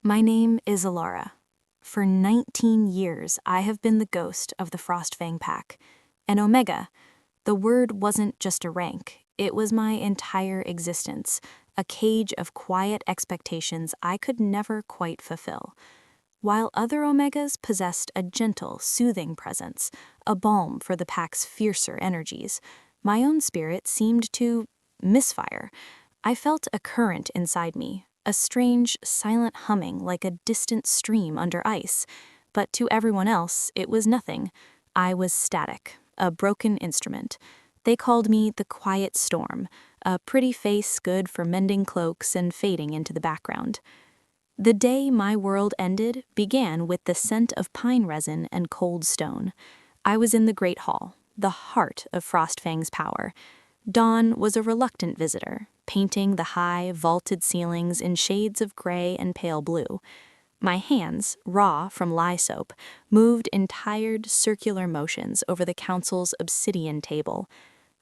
My name is Alara. For 19 years, I have been the ghost of the Frostfang pack. And Omega, the word wasn't just a rank, it was my entire existence, a cage of quiet expectations I could never quite fulfill. While other Omegas possessed a gentle, soothing presence, a balm for the pack's fiercer energies, my own spirit seemed to misfire. I felt a current inside me, a strange, silent humming like a distant stream under ice. But to everyone else, it was nothing. I was static, a broken instrument. They called me the Quiet Storm, a pretty face good for mending cloaks and fading into the background. The day my world ended began with the scent of pine resin and cold stone. I was in the Great Hall, the heart of Frostfang's power. Dawn was a reluctant visitor, painting the high, vaulted ceilings in shades of gray and pale blue. My hands, raw from lye soap, moved in tired, circular motions over the council's obsidian table.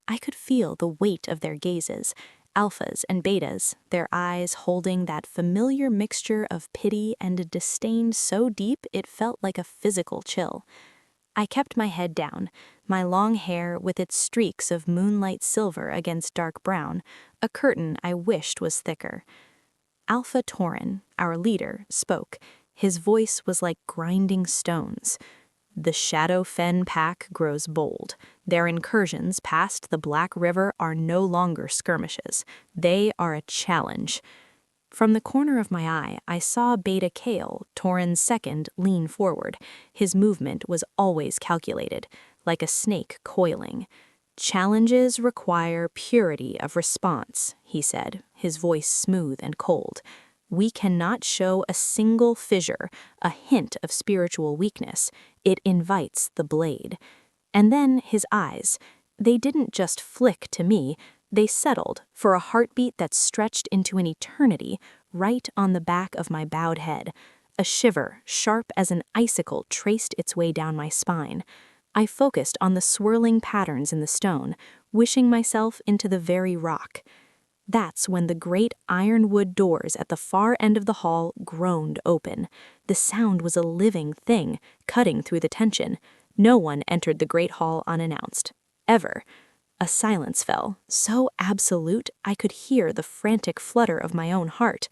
I could feel the weight of their gazes, alphas and betas, their eyes holding that familiar mixture of pity and a disdain so deep it felt like a physical chill. I kept my head down, my long hair with its streaks of moonlight silver against dark brown, a curtain I wished was thicker. Alpha Tauren, our leader, spoke. His voice was like grinding stones. The Shadow Fen pack grows bold. Their incursions past the Black River are no longer skirmishes. They are a challenge. From the corner of my eye, I saw Beta Kale, Tauren's second, lean forward. His movement was always calculated, like a snake coiling. "Challenges require purity of response," he said, his voice smooth and cold. "We cannot show a single fissure, a hint of spiritual weakness. It invites the blade." And then his eyes. They didn't just flick to me, they settled for a heartbeat that stretched into an eternity right on the back of my bowed head. A shiver, sharp as an icicle, traced its way down my spine. I focused on the swirling patterns in the stone, wishing myself into the very rock. That's when the great ironwood doors at the far end of the hall groaned open. The sound was a living thing, cutting through the tension. No one entered the great hall unannounced. Ever. A silence fell, so absolute I could hear the frantic flutter of my own heart.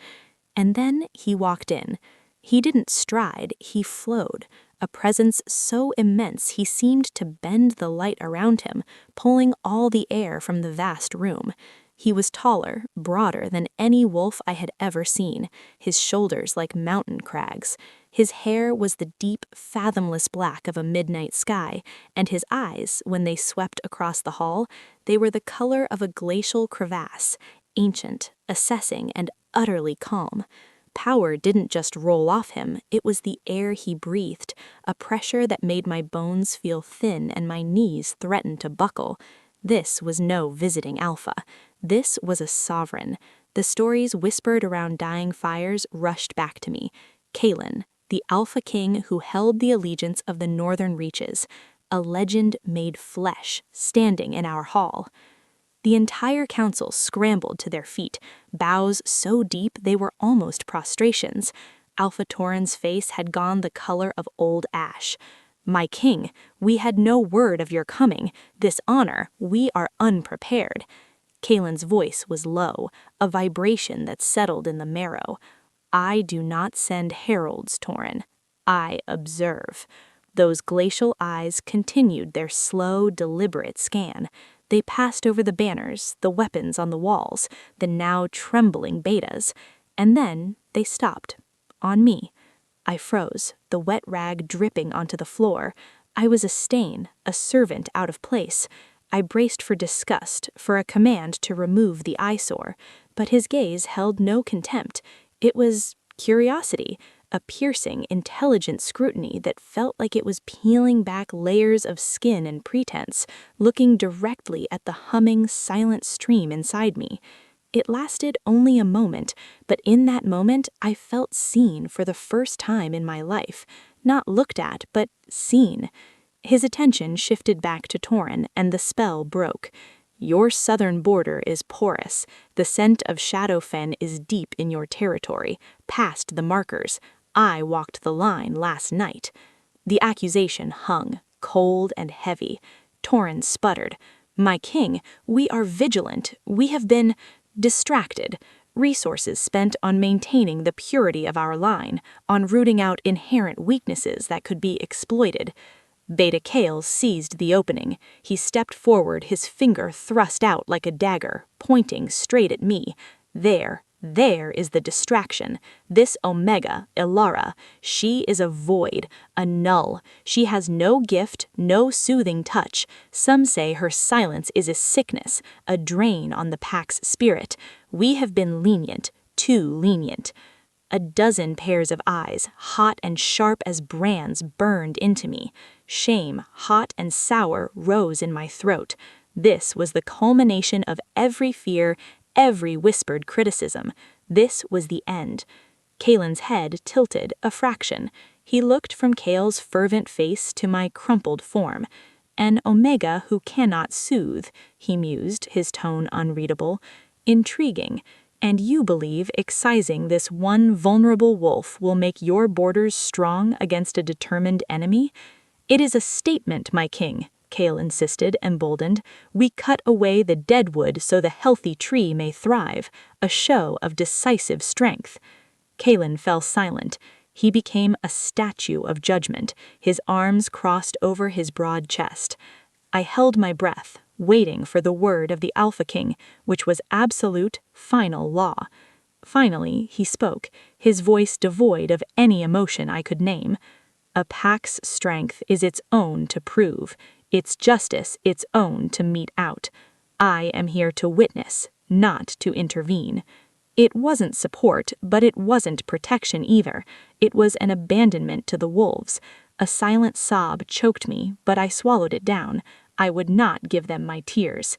And then he walked in. He didn't stride, he flowed, a presence so immense he seemed to bend the light around him, pulling all the air from the vast room. He was taller, broader than any wolf I had ever seen, his shoulders like mountain crags. His hair was the deep, fathomless black of a midnight sky, and his eyes, when they swept across the hall, they were the color of a glacial crevasse, ancient, assessing, and utterly calm. Power didn't just roll off him, it was the air he breathed, a pressure that made my bones feel thin and my knees threaten to buckle. This was no visiting alpha. This was a sovereign. The stories whispered around dying fires rushed back to me. Kalen, the alpha king who held the allegiance of the northern reaches, a legend made flesh, standing in our hall. The entire council scrambled to their feet, bows so deep they were almost prostrations. Alpha Tauren's face had gone the color of old ash. "My king, we had no word of your coming. This honor, we are unprepared." Kalen's voice was low, a vibration that settled in the marrow. "I do not send heralds, Tauren. I observe." Those glacial eyes continued their slow, deliberate scan. They passed over the banners, the weapons on the walls, the now trembling betas, and then they stopped. On me. I froze, the wet rag dripping onto the floor. I was a stain, a servant out of place. I braced for disgust, for a command to remove the eyesore, but his gaze held no contempt. It was curiosity, a piercing, intelligent scrutiny that felt like it was peeling back layers of skin and pretense, looking directly at the humming, silent stream inside me. It lasted only a moment, but in that moment I felt seen for the first time in my life. Not looked at, but seen. His attention shifted back to Tauren, and the spell broke. Your southern border is porous. The scent of Shadowfen is deep in your territory, past the markers. I walked the line last night." The accusation hung, cold and heavy. Torin sputtered. "My king, we are vigilant. We have been distracted. Resources spent on maintaining the purity of our line, on rooting out inherent weaknesses that could be exploited." Beta Kale seized the opening. He stepped forward, his finger thrust out like a dagger, pointing straight at me. There is the distraction. This Omega, Ilara, she is a void, a null. She has no gift, no soothing touch. Some say her silence is a sickness, a drain on the pack's spirit. We have been lenient, too lenient. A dozen pairs of eyes, hot and sharp as brands, burned into me. Shame, hot and sour, rose in my throat. This was the culmination of every fear, every whispered criticism. This was the end. Kalen's head tilted a fraction. He looked from Kale's fervent face to my crumpled form. "An Omega who cannot soothe," he mused, his tone unreadable. "Intriguing. And you believe excising this one vulnerable wolf will make your borders strong against a determined enemy? It is a statement, my king," Kale insisted, emboldened. "We cut away the dead wood so the healthy tree may thrive, a show of decisive strength." Kalen fell silent. He became a statue of judgment, his arms crossed over his broad chest. I held my breath, waiting for the word of the Alpha King, which was absolute, final law. Finally, he spoke, his voice devoid of any emotion I could name. "A pack's strength is its own to prove, its justice its own to mete out. I am here to witness, not to intervene." It wasn't support, but it wasn't protection either. It was an abandonment to the wolves. A silent sob choked me, but I swallowed it down. I would not give them my tears.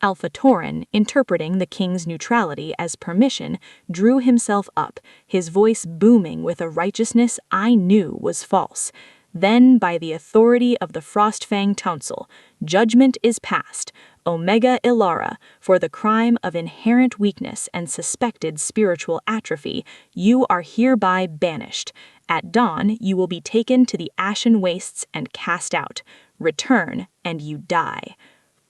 Alpha Tauren, interpreting the king's neutrality as permission, drew himself up, his voice booming with a righteousness I knew was false. "Then, by the authority of the Frostfang Council, judgment is passed. Omega Ilara, for the crime of inherent weakness and suspected spiritual atrophy, you are hereby banished. At dawn, you will be taken to the Ashen Wastes and cast out. Return, and you die."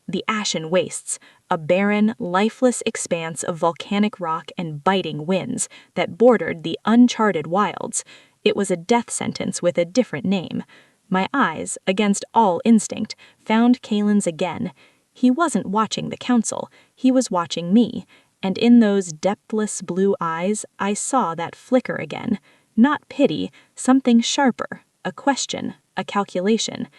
The Ashen Wastes, a barren, lifeless expanse of volcanic rock and biting winds that bordered the uncharted wilds. It was a death sentence with a different name. My eyes, against all instinct, found Kalen's again. He wasn't watching the council, he was watching me, and in those depthless blue eyes I saw that flicker again. Not pity, something sharper, a question, a calculation.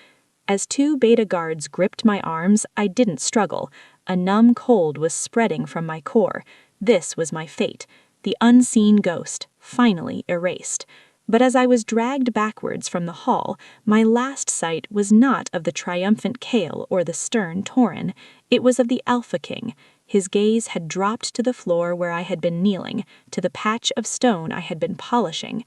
As two beta guards gripped my arms, I didn't struggle. A numb cold was spreading from my core. This was my fate, the unseen ghost, finally erased. But as I was dragged backwards from the hall, my last sight was not of the triumphant Kale or the stern Tauren. It was of the Alpha King. His gaze had dropped to the floor where I had been kneeling, to the patch of stone I had been polishing.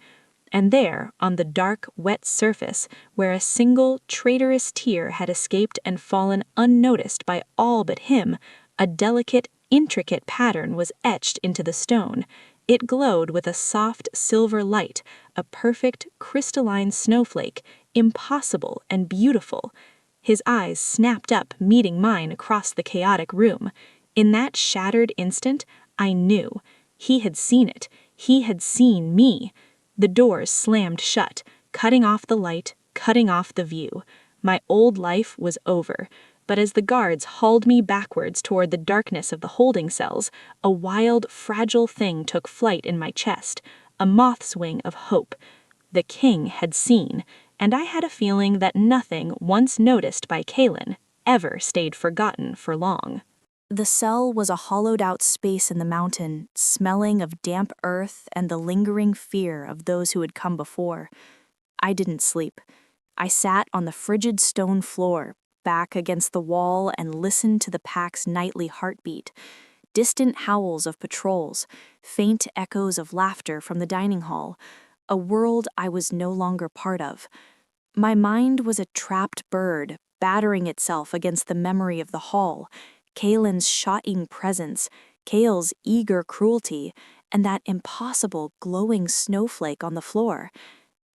And there, on the dark, wet surface, where a single, traitorous tear had escaped and fallen unnoticed by all but him, a delicate, intricate pattern was etched into the stone. It glowed with a soft silver light, a perfect, crystalline snowflake, impossible and beautiful. His eyes snapped up, meeting mine across the chaotic room. In that shattered instant, I knew. He had seen it. He had seen me. The doors slammed shut, cutting off the light, cutting off the view. My old life was over. But as the guards hauled me backwards toward the darkness of the holding cells, a wild, fragile thing took flight in my chest, a moth's wing of hope. The king had seen, and I had a feeling that nothing once noticed by Kalen ever stayed forgotten for long. The cell was a hollowed-out space in the mountain, smelling of damp earth and the lingering fear of those who had come before. I didn't sleep. I sat on the frigid stone floor, back against the wall, and listened to the pack's nightly heartbeat. Distant howls of patrols, faint echoes of laughter from the dining hall, a world I was no longer part of. My mind was a trapped bird, battering itself against the memory of the hall. Kaelin's shocking presence, Kael's eager cruelty, and that impossible glowing snowflake on the floor.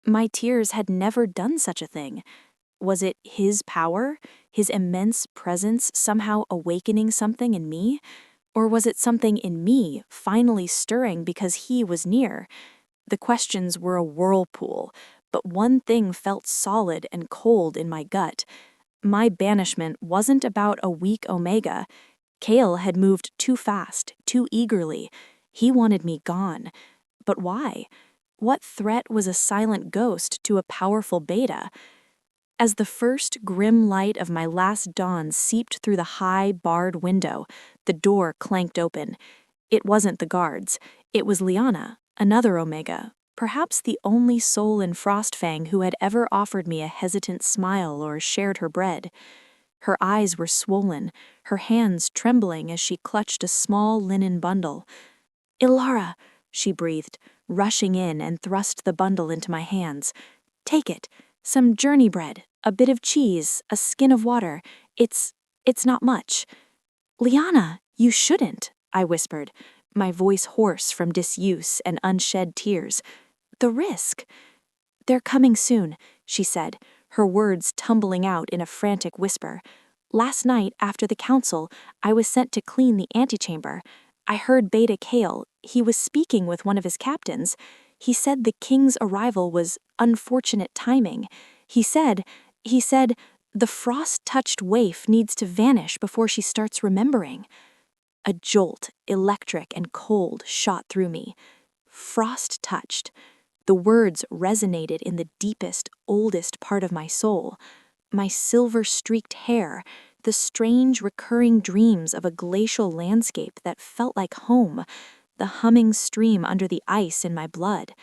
My tears had never done such a thing. Was it his power, his immense presence somehow awakening something in me? Or was it something in me finally stirring because he was near? The questions were a whirlpool, but one thing felt solid and cold in my gut. My banishment wasn't about a weak Omega. Kael had moved too fast, too eagerly. He wanted me gone. But why? What threat was a silent ghost to a powerful beta? As the first grim light of my last dawn seeped through the high, barred window, the door clanked open. It wasn't the guards. It was Liana, another Omega, perhaps the only soul in Frostfang who had ever offered me a hesitant smile or shared her bread. Her eyes were swollen, her hands trembling as she clutched a small linen bundle. "Ilara," she breathed, rushing in and thrust the bundle into my hands. "Take it. Some journey bread, a bit of cheese, a skin of water. It's not much." "Liana, you shouldn't," I whispered, my voice hoarse from disuse and unshed tears. "The risk." "They're coming soon," she said, her words tumbling out in a frantic whisper. "Last night, after the council, I was sent to clean the antechamber. I heard Beta Kael. He was speaking with one of his captains. He said the king's arrival was unfortunate timing. He said, the frost-touched waif needs to vanish before she starts remembering." A jolt, electric and cold, shot through me. Frost-touched. The words resonated in the deepest, oldest part of my soul. My silver-streaked hair, the strange recurring dreams of a glacial landscape that felt like home, the humming stream under the ice in my blood.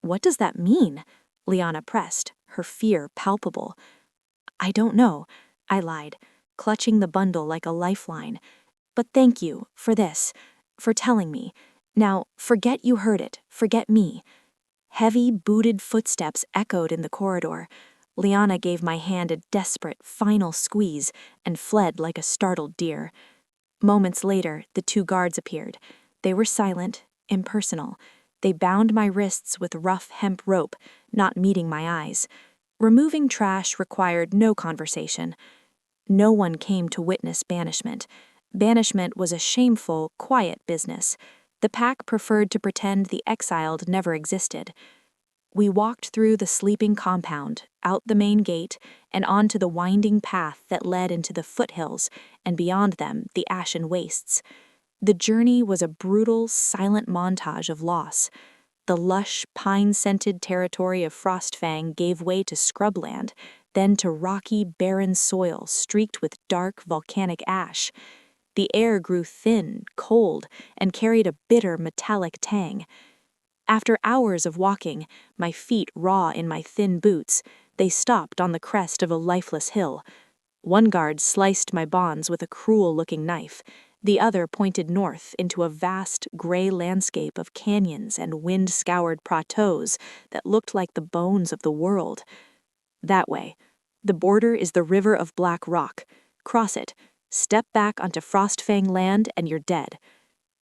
"What does that mean?" Liana pressed, her fear palpable. "I don't know," I lied, clutching the bundle like a lifeline. "But thank you for this, for telling me. Now, forget you heard it, forget me." Heavy, booted footsteps echoed in the corridor. Liana gave my hand a desperate, final squeeze and fled like a startled deer. Moments later, the two guards appeared. They were silent, impersonal. They bound my wrists with rough hemp rope, not meeting my eyes. Removing trash required no conversation. No one came to witness banishment. Banishment was a shameful, quiet business. The pack preferred to pretend the exiled never existed. We walked through the sleeping compound, out the main gate, and onto the winding path that led into the foothills, and beyond them, the ashen wastes. The journey was a brutal, silent montage of loss. The lush, pine-scented territory of Frostfang gave way to scrubland, then to rocky, barren soil streaked with dark, volcanic ash. The air grew thin, cold, and carried a bitter, metallic tang. After hours of walking, my feet raw in my thin boots, they stopped on the crest of a lifeless hill. One guard sliced my bonds with a cruel-looking knife. The other pointed north into a vast, gray landscape of canyons and wind-scoured plateaus that looked like the bones of the world. "That way. The border is the river of black rock. Cross it. Step back onto Frostfang land and you're dead."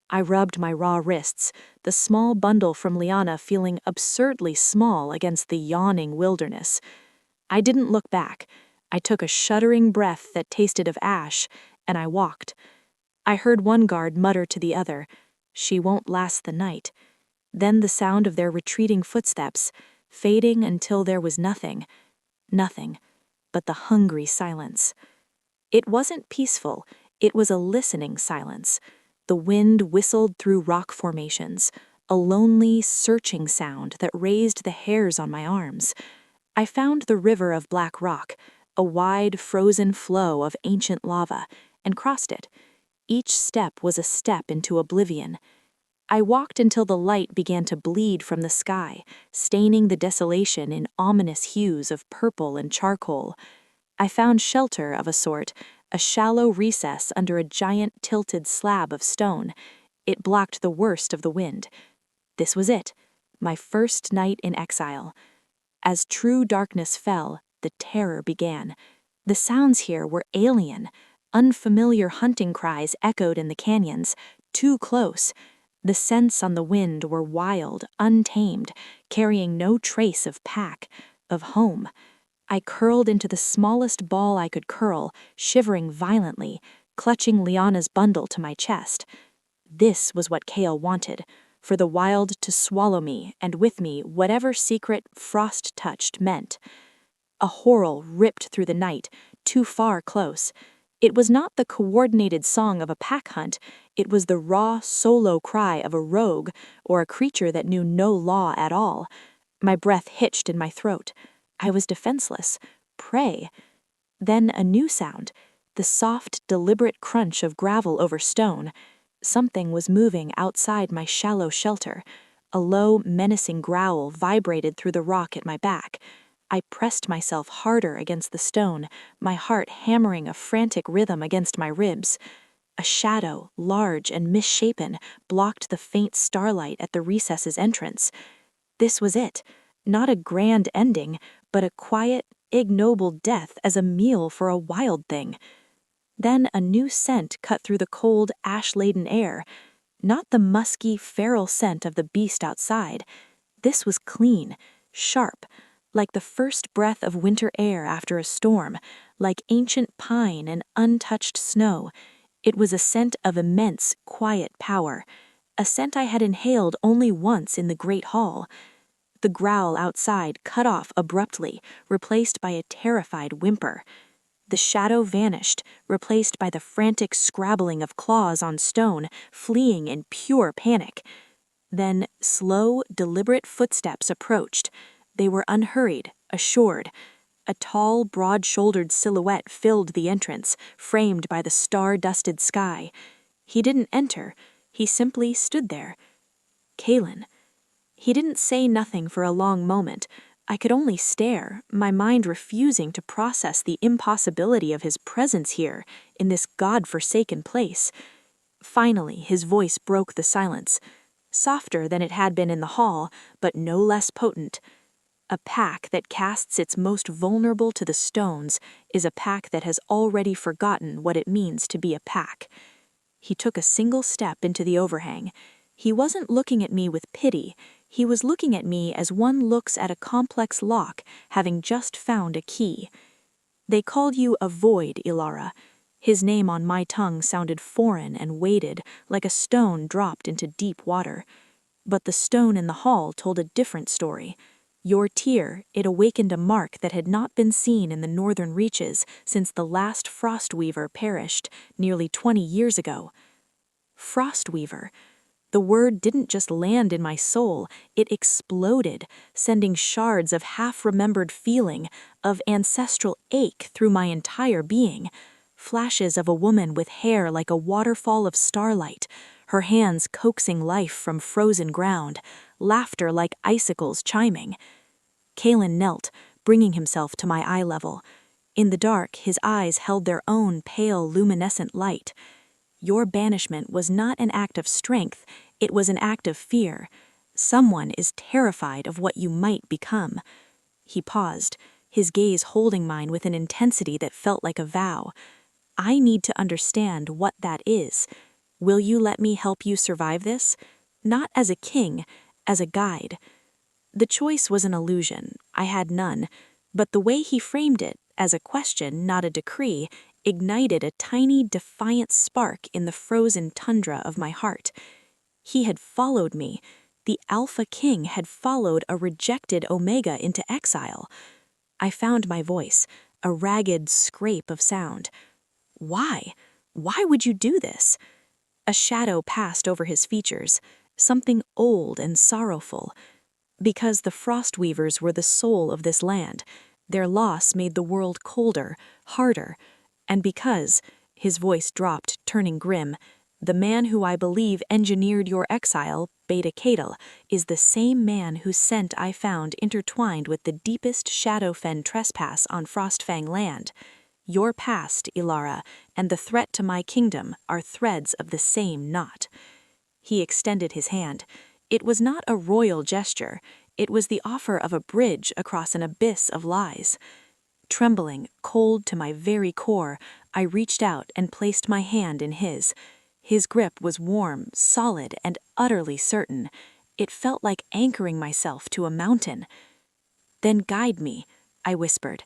I rubbed my raw wrists, the small bundle from Liana feeling absurdly small against the yawning wilderness. I didn't look back. I took a shuddering breath that tasted of ash, and I walked. I heard one guard mutter to the other, "She won't last the night." Then the sound of their retreating footsteps, fading until there was nothing but the hungry silence. It wasn't peaceful, it was a listening silence. The wind whistled through rock formations, a lonely, searching sound that raised the hairs on my arms. I found the river of black rock, a wide, frozen flow of ancient lava, and crossed it. Each step was a step into oblivion. I walked until the light began to bleed from the sky, staining the desolation in ominous hues of purple and charcoal. I found shelter of a sort, a shallow recess under a giant tilted slab of stone. It blocked the worst of the wind. This was it, my first night in exile. As true darkness fell, the terror began. The sounds here were alien, Unfamiliar hunting cries echoed in the canyons, too close. The scents on the wind were wild, untamed, carrying no trace of pack, of home. I curled into the smallest ball I could curl, shivering violently, clutching Liana's bundle to my chest. This was what Kale wanted, for the wild to swallow me, and with me whatever secret frost-touched meant. A whirl ripped through the night, too far close. It was not the coordinated song of a pack hunt, it was the raw, solo cry of a rogue or a creature that knew no law at all. My breath hitched in my throat. I was defenseless. Prey. Then a new sound, the soft, deliberate crunch of gravel over stone. Something was moving outside my shallow shelter. A low, menacing growl vibrated through the rock at my back. I pressed myself harder against the stone, my heart hammering a frantic rhythm against my ribs. A shadow, large and misshapen, blocked the faint starlight at the recess's entrance. This was it. Not a grand ending, but a quiet, ignoble death as a meal for a wild thing. Then a new scent cut through the cold, ash-laden air. Not the musky, feral scent of the beast outside. This was clean, sharp, like the first breath of winter air after a storm, like ancient pine and untouched snow. It was a scent of immense, quiet power, a scent I had inhaled only once in the great hall. The growl outside cut off abruptly, replaced by a terrified whimper. The shadow vanished, replaced by the frantic scrabbling of claws on stone, fleeing in pure panic. Then slow, deliberate footsteps approached. They were unhurried, assured. A tall, broad-shouldered silhouette filled the entrance, framed by the star-dusted sky. He didn't enter. He simply stood there. Kalen. He didn't say nothing for a long moment. I could only stare, my mind refusing to process the impossibility of his presence here, in this God-forsaken place. Finally, his voice broke the silence. Softer than it had been in the hall, but no less potent. A pack that casts its most vulnerable to the stones is a pack that has already forgotten what it means to be a pack. He took a single step into the overhang. He wasn't looking at me with pity. He was looking at me as one looks at a complex lock, having just found a key. They called you a void, Ilara. His name on my tongue sounded foreign and weighted, like a stone dropped into deep water. But the stone in the hall told a different story. Your tear, it awakened a mark that had not been seen in the northern reaches since the last Frostweaver perished nearly 20 years ago. Frostweaver. The word didn't just land in my soul, it exploded, sending shards of half-remembered feeling, of ancestral ache through my entire being. Flashes of a woman with hair like a waterfall of starlight, her hands coaxing life from frozen ground, laughter like icicles chiming. Kalen knelt, bringing himself to my eye level. In the dark, his eyes held their own pale, luminescent light. Your banishment was not an act of strength, it was an act of fear. Someone is terrified of what you might become. He paused, his gaze holding mine with an intensity that felt like a vow. I need to understand what that is. Will you let me help you survive this? Not as a king, as a guide. The choice was an illusion, I had none, but the way he framed it, as a question, not a decree, ignited a tiny, defiant spark in the frozen tundra of my heart. He had followed me. The Alpha King had followed a rejected Omega into exile. I found my voice, a ragged scrape of sound. Why? Why would you do this? A shadow passed over his features, something old and sorrowful. Because the Frostweavers were the soul of this land, their loss made the world colder, harder, and because, his voice dropped, turning grim, the man who I believe engineered your exile, Beta Cadal, is the same man whose scent I found intertwined with the deepest Shadowfen trespass on Frostfang land. Your past, Ilara, and the threat to my kingdom are threads of the same knot. He extended his hand. It was not a royal gesture. It was the offer of a bridge across an abyss of lies. Trembling, cold to my very core, I reached out and placed my hand in his. His grip was warm, solid, and utterly certain. It felt like anchoring myself to a mountain. "Then guide me," I whispered.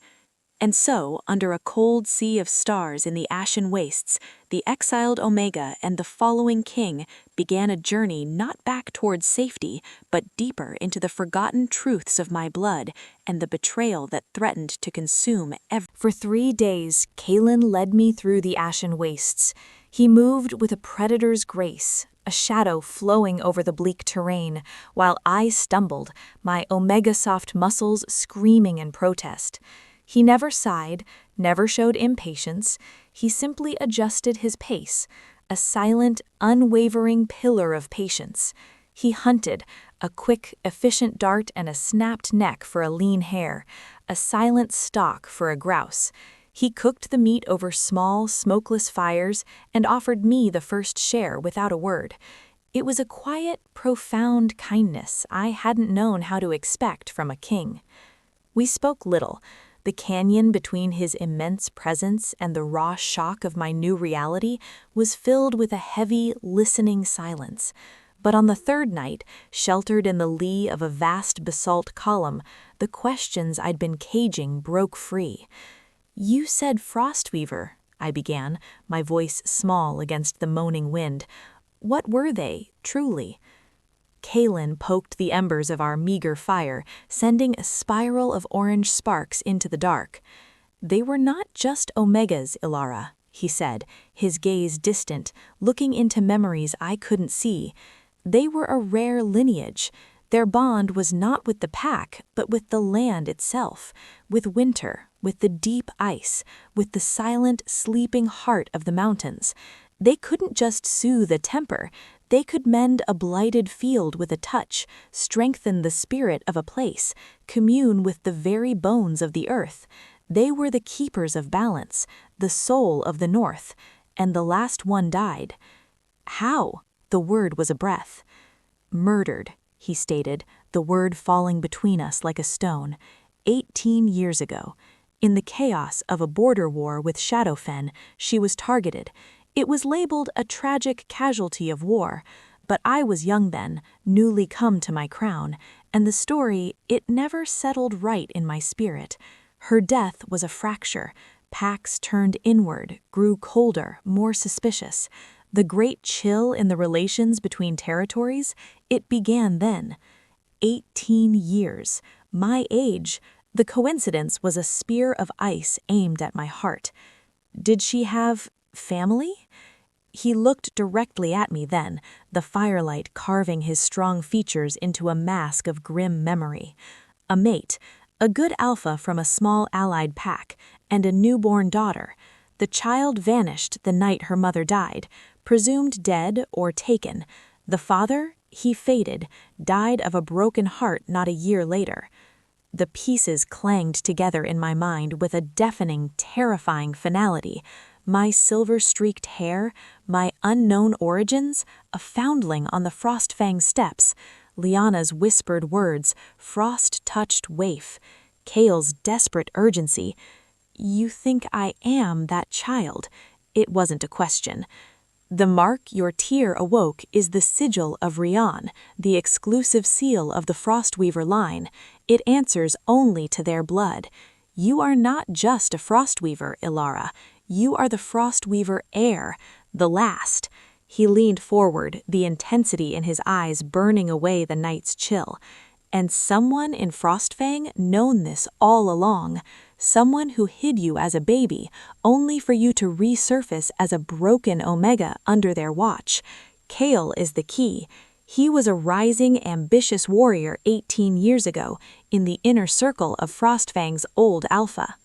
And so, under a cold sea of stars in the ashen wastes, the exiled Omega and the following king began a journey not back towards safety, but deeper into the forgotten truths of my blood and the betrayal that threatened to consume every. For 3 days, Kalen led me through the ashen wastes. He moved with a predator's grace, a shadow flowing over the bleak terrain, while I stumbled, my Omega-soft muscles screaming in protest. He never sighed, never showed impatience. He simply adjusted his pace, a silent, unwavering pillar of patience. He hunted, a quick, efficient dart and a snapped neck for a lean hare, a silent stalk for a grouse. He cooked the meat over small, smokeless fires and offered me the first share without a word. It was a quiet, profound kindness I hadn't known how to expect from a king. We spoke little. The canyon between his immense presence and the raw shock of my new reality was filled with a heavy, listening silence. But on the third night, sheltered in the lee of a vast basalt column, the questions I'd been caging broke free. "You said Frostweaver," I began, my voice small against the moaning wind. "What were they, truly?" Kalen poked the embers of our meager fire, sending a spiral of orange sparks into the dark. "They were not just Omegas, Ilara," he said, his gaze distant, looking into memories I couldn't see. "They were a rare lineage. Their bond was not with the pack, but with the land itself, with winter, with the deep ice, with the silent, sleeping heart of the mountains. They couldn't just soothe a temper. They could mend a blighted field with a touch, strengthen the spirit of a place, commune with the very bones of the earth. They were the keepers of balance, the soul of the north, and the last one died." "How?" The word was a breath. "Murdered," he stated, the word falling between us like a stone. 18 years ago. In the chaos of a border war with Shadowfen, she was targeted. It was labeled a tragic casualty of war, but I was young then, newly come to my crown, and the story, it never settled right in my spirit. Her death was a fracture. Packs turned inward, grew colder, more suspicious. The great chill in the relations between territories, it began then. 18 years, my age. The coincidence was a spear of ice aimed at my heart. Did she have family? He looked directly at me then, the firelight carving his strong features into a mask of grim memory. A mate, a good alpha from a small allied pack, and a newborn daughter. The child vanished the night her mother died, presumed dead or taken. The father, he faded, died of a broken heart not a year later. The pieces clanged together in my mind with a deafening, terrifying finality. My silver-streaked hair, my unknown origins, a foundling on the Frostfang steppes, Liana's whispered words, frost-touched waif, Kale's desperate urgency. "You think I am that child?" It wasn't a question. "The mark your tear awoke is the sigil of Rian, the exclusive seal of the Frostweaver line. It answers only to their blood. You are not just a Frostweaver, Ilara. You are the Frostweaver heir, the last." He leaned forward, the intensity in his eyes burning away the night's chill. "And someone in Frostfang known this all along. Someone who hid you as a baby, only for you to resurface as a broken Omega under their watch. Kale is the key. He was a rising, ambitious warrior 18 years ago, in the inner circle of Frostfang's old alpha.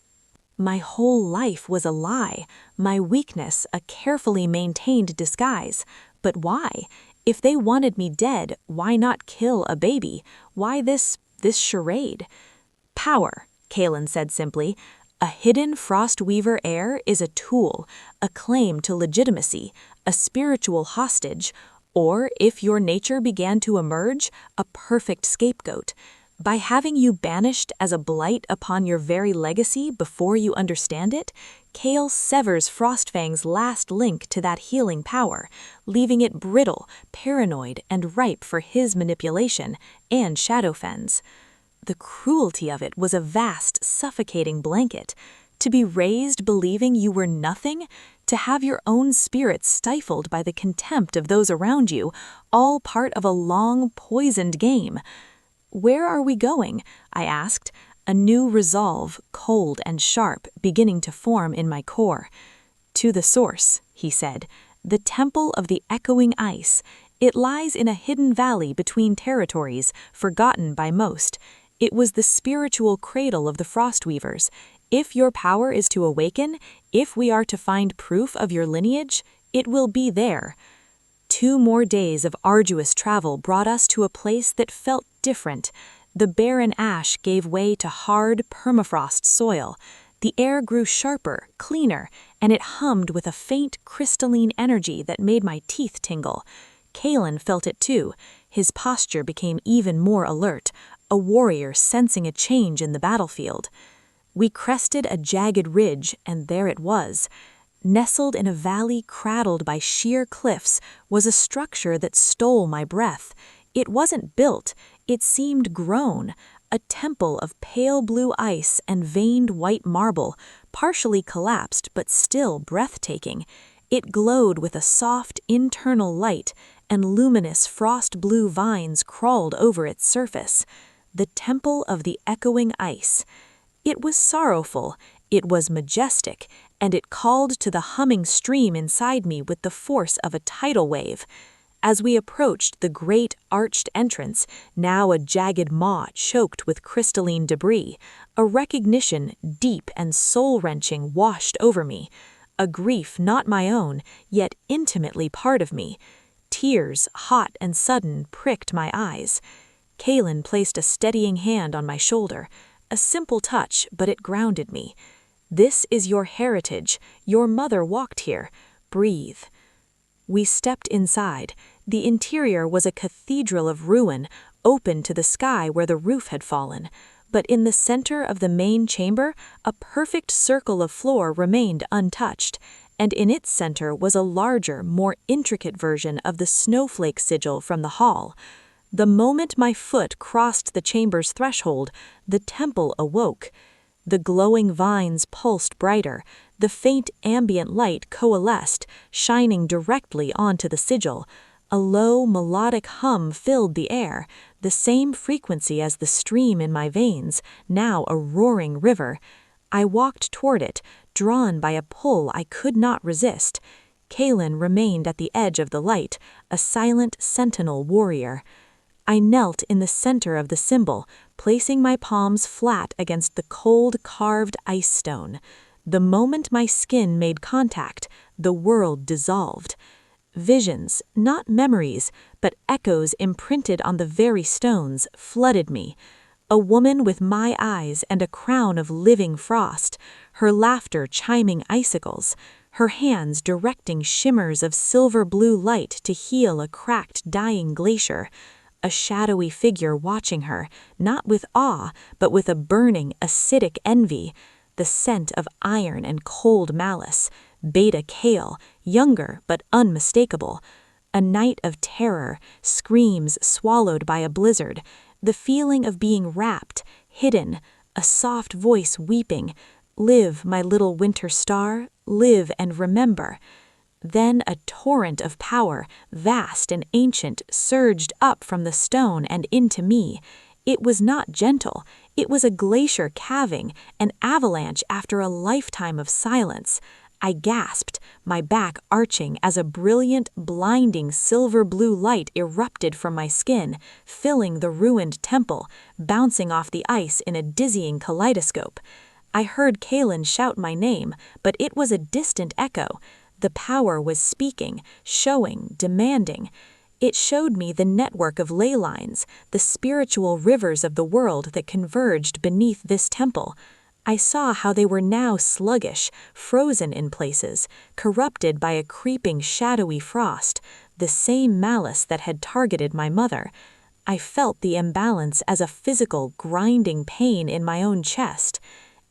My whole life was a lie, my weakness a carefully maintained disguise. But why? If they wanted me dead, why not kill a baby? Why this charade?" "Power," Kalen said simply. "A hidden Frostweaver heir is a tool, a claim to legitimacy, a spiritual hostage, or, if your nature began to emerge, a perfect scapegoat. By having you banished as a blight upon your very legacy before you understand it, Kale severs Frostfang's last link to that healing power, leaving it brittle, paranoid, and ripe for his manipulation and Shadowfen's. The cruelty of it was a vast, suffocating blanket. To be raised believing you were nothing, to have your own spirit stifled by the contempt of those around you, all part of a long, poisoned game. "Where are we going?" I asked, a new resolve, cold and sharp, beginning to form in my core. "To the source," he said, "the temple of the echoing ice. It lies in a hidden valley between territories, forgotten by most. It was the spiritual cradle of the Frostweavers. If your power is to awaken, if we are to find proof of your lineage, it will be there." 2 more days of arduous travel brought us to a place that felt different. The barren ash gave way to hard, permafrost soil. The air grew sharper, cleaner, and it hummed with a faint, crystalline energy that made my teeth tingle. Kalen felt it too. His posture became even more alert, a warrior sensing a change in the battlefield. We crested a jagged ridge, and there it was. Nestled in a valley cradled by sheer cliffs was a structure that stole my breath. It wasn't built, it seemed grown, a temple of pale blue ice and veined white marble, partially collapsed but still breathtaking. It glowed with a soft internal light, and luminous frost-blue vines crawled over its surface. The Temple of the Echoing Ice. It was sorrowful, it was majestic, and it called to the humming stream inside me with the force of a tidal wave. As we approached the great arched entrance, now a jagged maw choked with crystalline debris, a recognition deep and soul-wrenching washed over me. A grief not my own, yet intimately part of me. Tears, hot and sudden, pricked my eyes. Kalen placed a steadying hand on my shoulder. A simple touch, but it grounded me. "This is your heritage. Your mother walked here. Breathe." We stepped inside. The interior was a cathedral of ruin, open to the sky where the roof had fallen. But in the center of the main chamber, a perfect circle of floor remained untouched, and in its center was a larger, more intricate version of the snowflake sigil from the hall. The moment my foot crossed the chamber's threshold, the temple awoke. The glowing vines pulsed brighter, the faint ambient light coalesced, shining directly onto the sigil. A low, melodic hum filled the air, the same frequency as the stream in my veins, now a roaring river. I walked toward it, drawn by a pull I could not resist. Kalen remained at the edge of the light, a silent sentinel warrior. I knelt in the center of the symbol, placing my palms flat against the cold, carved ice stone. The moment my skin made contact, the world dissolved. Visions, not memories, but echoes imprinted on the very stones, flooded me. A woman with my eyes and a crown of living frost, her laughter chiming icicles, her hands directing shimmers of silver-blue light to heal a cracked, dying glacier. A shadowy figure watching her, not with awe, but with a burning, acidic envy. The scent of iron and cold malice. Beta Kale, younger but unmistakable. A night of terror, screams swallowed by a blizzard, the feeling of being wrapped, hidden, a soft voice weeping, "Live, my little winter star, live and remember." Then a torrent of power, vast and ancient, surged up from the stone and into me. It was not gentle, it was a glacier calving, an avalanche after a lifetime of silence. I gasped, my back arching as a brilliant, blinding silver-blue light erupted from my skin, filling the ruined temple, bouncing off the ice in a dizzying kaleidoscope. I heard Kalen shout my name, but it was a distant echo. The power was speaking, showing, demanding. It showed me the network of ley lines, the spiritual rivers of the world that converged beneath this temple. I saw how they were now sluggish, frozen in places, corrupted by a creeping shadowy frost, the same malice that had targeted my mother. I felt the imbalance as a physical, grinding pain in my own chest.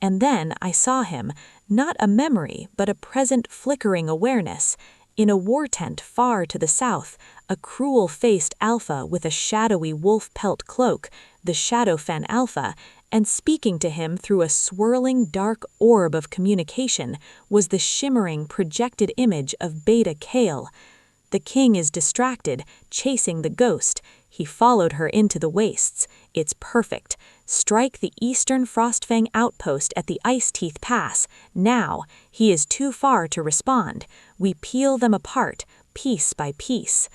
And then I saw him, not a memory, but a present flickering awareness. In a war tent far to the south, a cruel-faced alpha with a shadowy wolf pelt cloak, the Shadowfen Alpha, and speaking to him through a swirling dark orb of communication was the shimmering projected image of Beta Kale. The king is distracted, chasing the ghost. He followed her into the wastes. It's perfect. Strike the eastern Frostfang outpost at the Ice Teeth Pass. Now. He is too far to respond. We peel them apart, piece by piece.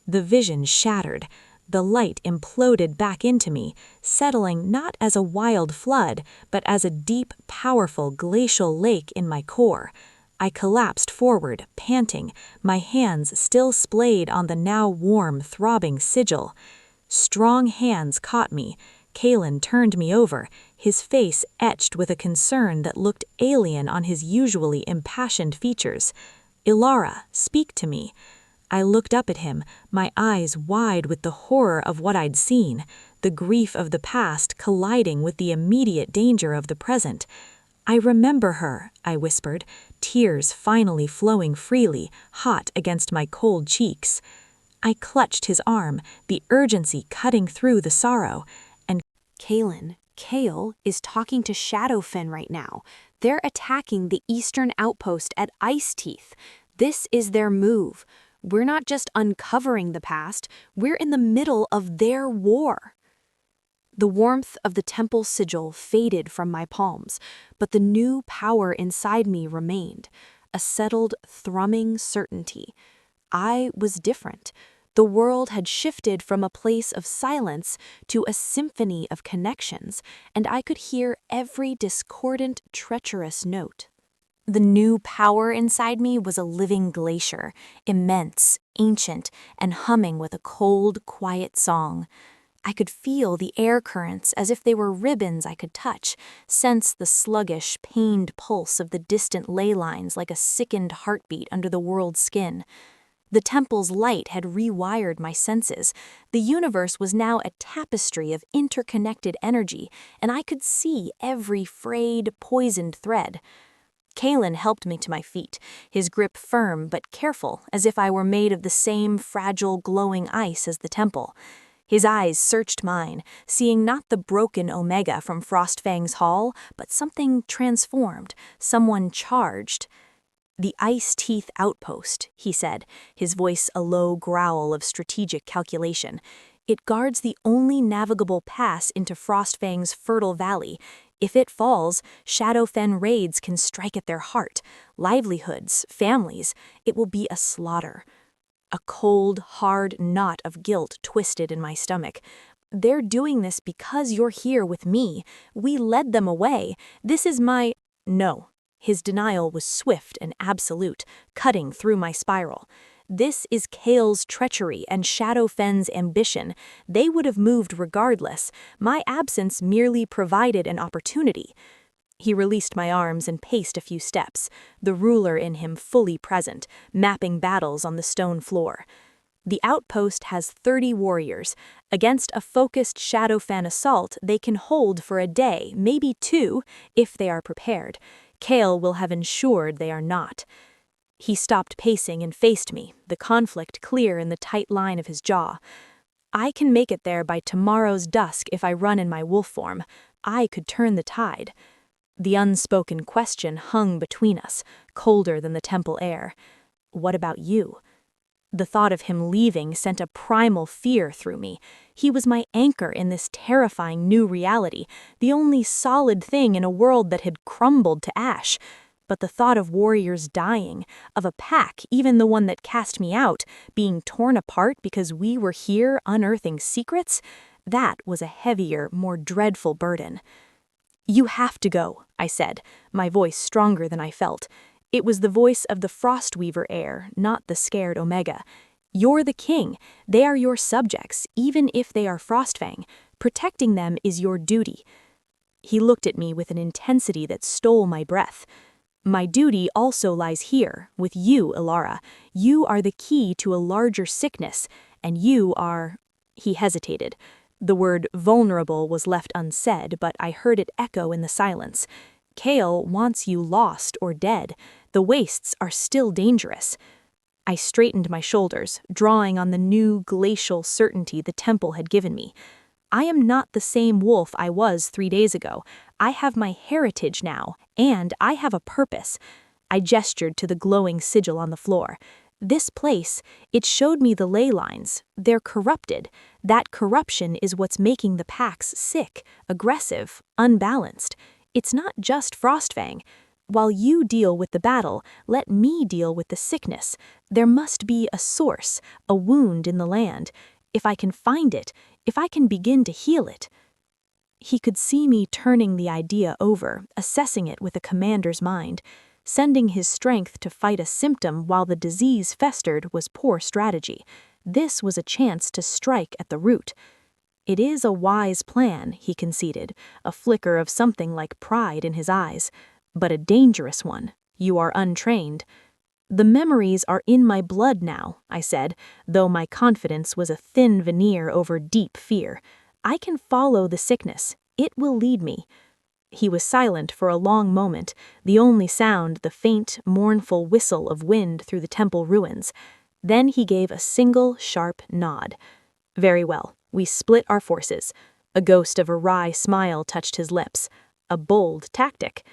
The vision shattered. The light imploded back into me, settling not as a wild flood, but as a deep, powerful glacial lake in my core. I collapsed forward, panting, my hands still splayed on the now warm, throbbing sigil. Strong hands caught me. Kalen turned me over, his face etched with a concern that looked alien on his usually impassioned features. "Ilara, speak to me." I looked up at him, my eyes wide with the horror of what I'd seen, the grief of the past colliding with the immediate danger of the present. "I remember her," I whispered, tears finally flowing freely, hot against my cold cheeks. I clutched his arm, the urgency cutting through the sorrow, and Kale is talking to Shadowfen right now. They're attacking the eastern outpost at Ice Teeth. This is their move. We're not just uncovering the past, we're in the middle of their war. The warmth of the temple sigil faded from my palms, but the new power inside me remained, a settled, thrumming certainty. I was different. The world had shifted from a place of silence to a symphony of connections, and I could hear every discordant, treacherous note. The new power inside me was a living glacier, immense, ancient, and humming with a cold, quiet song. I could feel the air currents as if they were ribbons I could touch, sense the sluggish, pained pulse of the distant ley lines like a sickened heartbeat under the world's skin. The temple's light had rewired my senses. The universe was now a tapestry of interconnected energy, and I could see every frayed, poisoned thread. Kalen helped me to my feet, his grip firm but careful, as if I were made of the same fragile, glowing ice as the temple. His eyes searched mine, seeing not the broken Omega from Frostfang's hall, but something transformed, someone charged. "The Ice Teeth Outpost," he said, his voice a low growl of strategic calculation. "It guards the only navigable pass into Frostfang's fertile valley. If it falls, Shadowfen raids can strike at their heart, livelihoods, families. It will be a slaughter." A cold, hard knot of guilt twisted in my stomach. "They're doing this because you're here with me. We led them away. This is my—" "No." His denial was swift and absolute, cutting through my spiral. "This is Kale's treachery and Shadowfen's ambition. They would have moved regardless. My absence merely provided an opportunity." He released my arms and paced a few steps, the ruler in him fully present, mapping battles on the stone floor. "The outpost has 30 warriors. Against a focused Shadowfen assault, they can hold for a day, maybe 2, if they are prepared. Kale will have ensured they are not." He stopped pacing and faced me, the conflict clear in the tight line of his jaw. "I can make it there by tomorrow's dusk if I run in my wolf form. I could turn the tide." The unspoken question hung between us, colder than the temple air. "What about you?" The thought of him leaving sent a primal fear through me. He was my anchor in this terrifying new reality, the only solid thing in a world that had crumbled to ash. But the thought of warriors dying, of a pack, even the one that cast me out, being torn apart because we were here unearthing secrets, that was a heavier, more dreadful burden. "You have to go," I said, my voice stronger than I felt. It was the voice of the Frostweaver heir, not the scared Omega. "You're the king. They are your subjects, even if they are Frostfang. Protecting them is your duty." He looked at me with an intensity that stole my breath. "My duty also lies here, with you, Ilara. You are the key to a larger sickness, and you are—" He hesitated. The word vulnerable was left unsaid, but I heard it echo in the silence. Kale wants you lost or dead. The wastes are still dangerous. I straightened my shoulders, drawing on the new glacial certainty the temple had given me. I am not the same wolf I was 3 days ago. I have my heritage now, and I have a purpose. I gestured to the glowing sigil on the floor. This place, it showed me the ley lines. They're corrupted. That corruption is what's making the packs sick, aggressive, unbalanced. It's not just Frostfang. While you deal with the battle, let me deal with the sickness. There must be a source, a wound in the land. If I can find it, if I can begin to heal it. He could see me turning the idea over, assessing it with a commander's mind. Sending his strength to fight a symptom while the disease festered was poor strategy. This was a chance to strike at the root. It is a wise plan, he conceded, a flicker of something like pride in his eyes. But a dangerous one. You are untrained. The memories are in my blood now, I said, though my confidence was a thin veneer over deep fear. I can follow the sickness. It will lead me. He was silent for a long moment, the only sound the faint, mournful whistle of wind through the temple ruins. Then he gave a single, sharp nod. Very well, we split our forces. A ghost of a wry smile touched his lips. A bold tactic.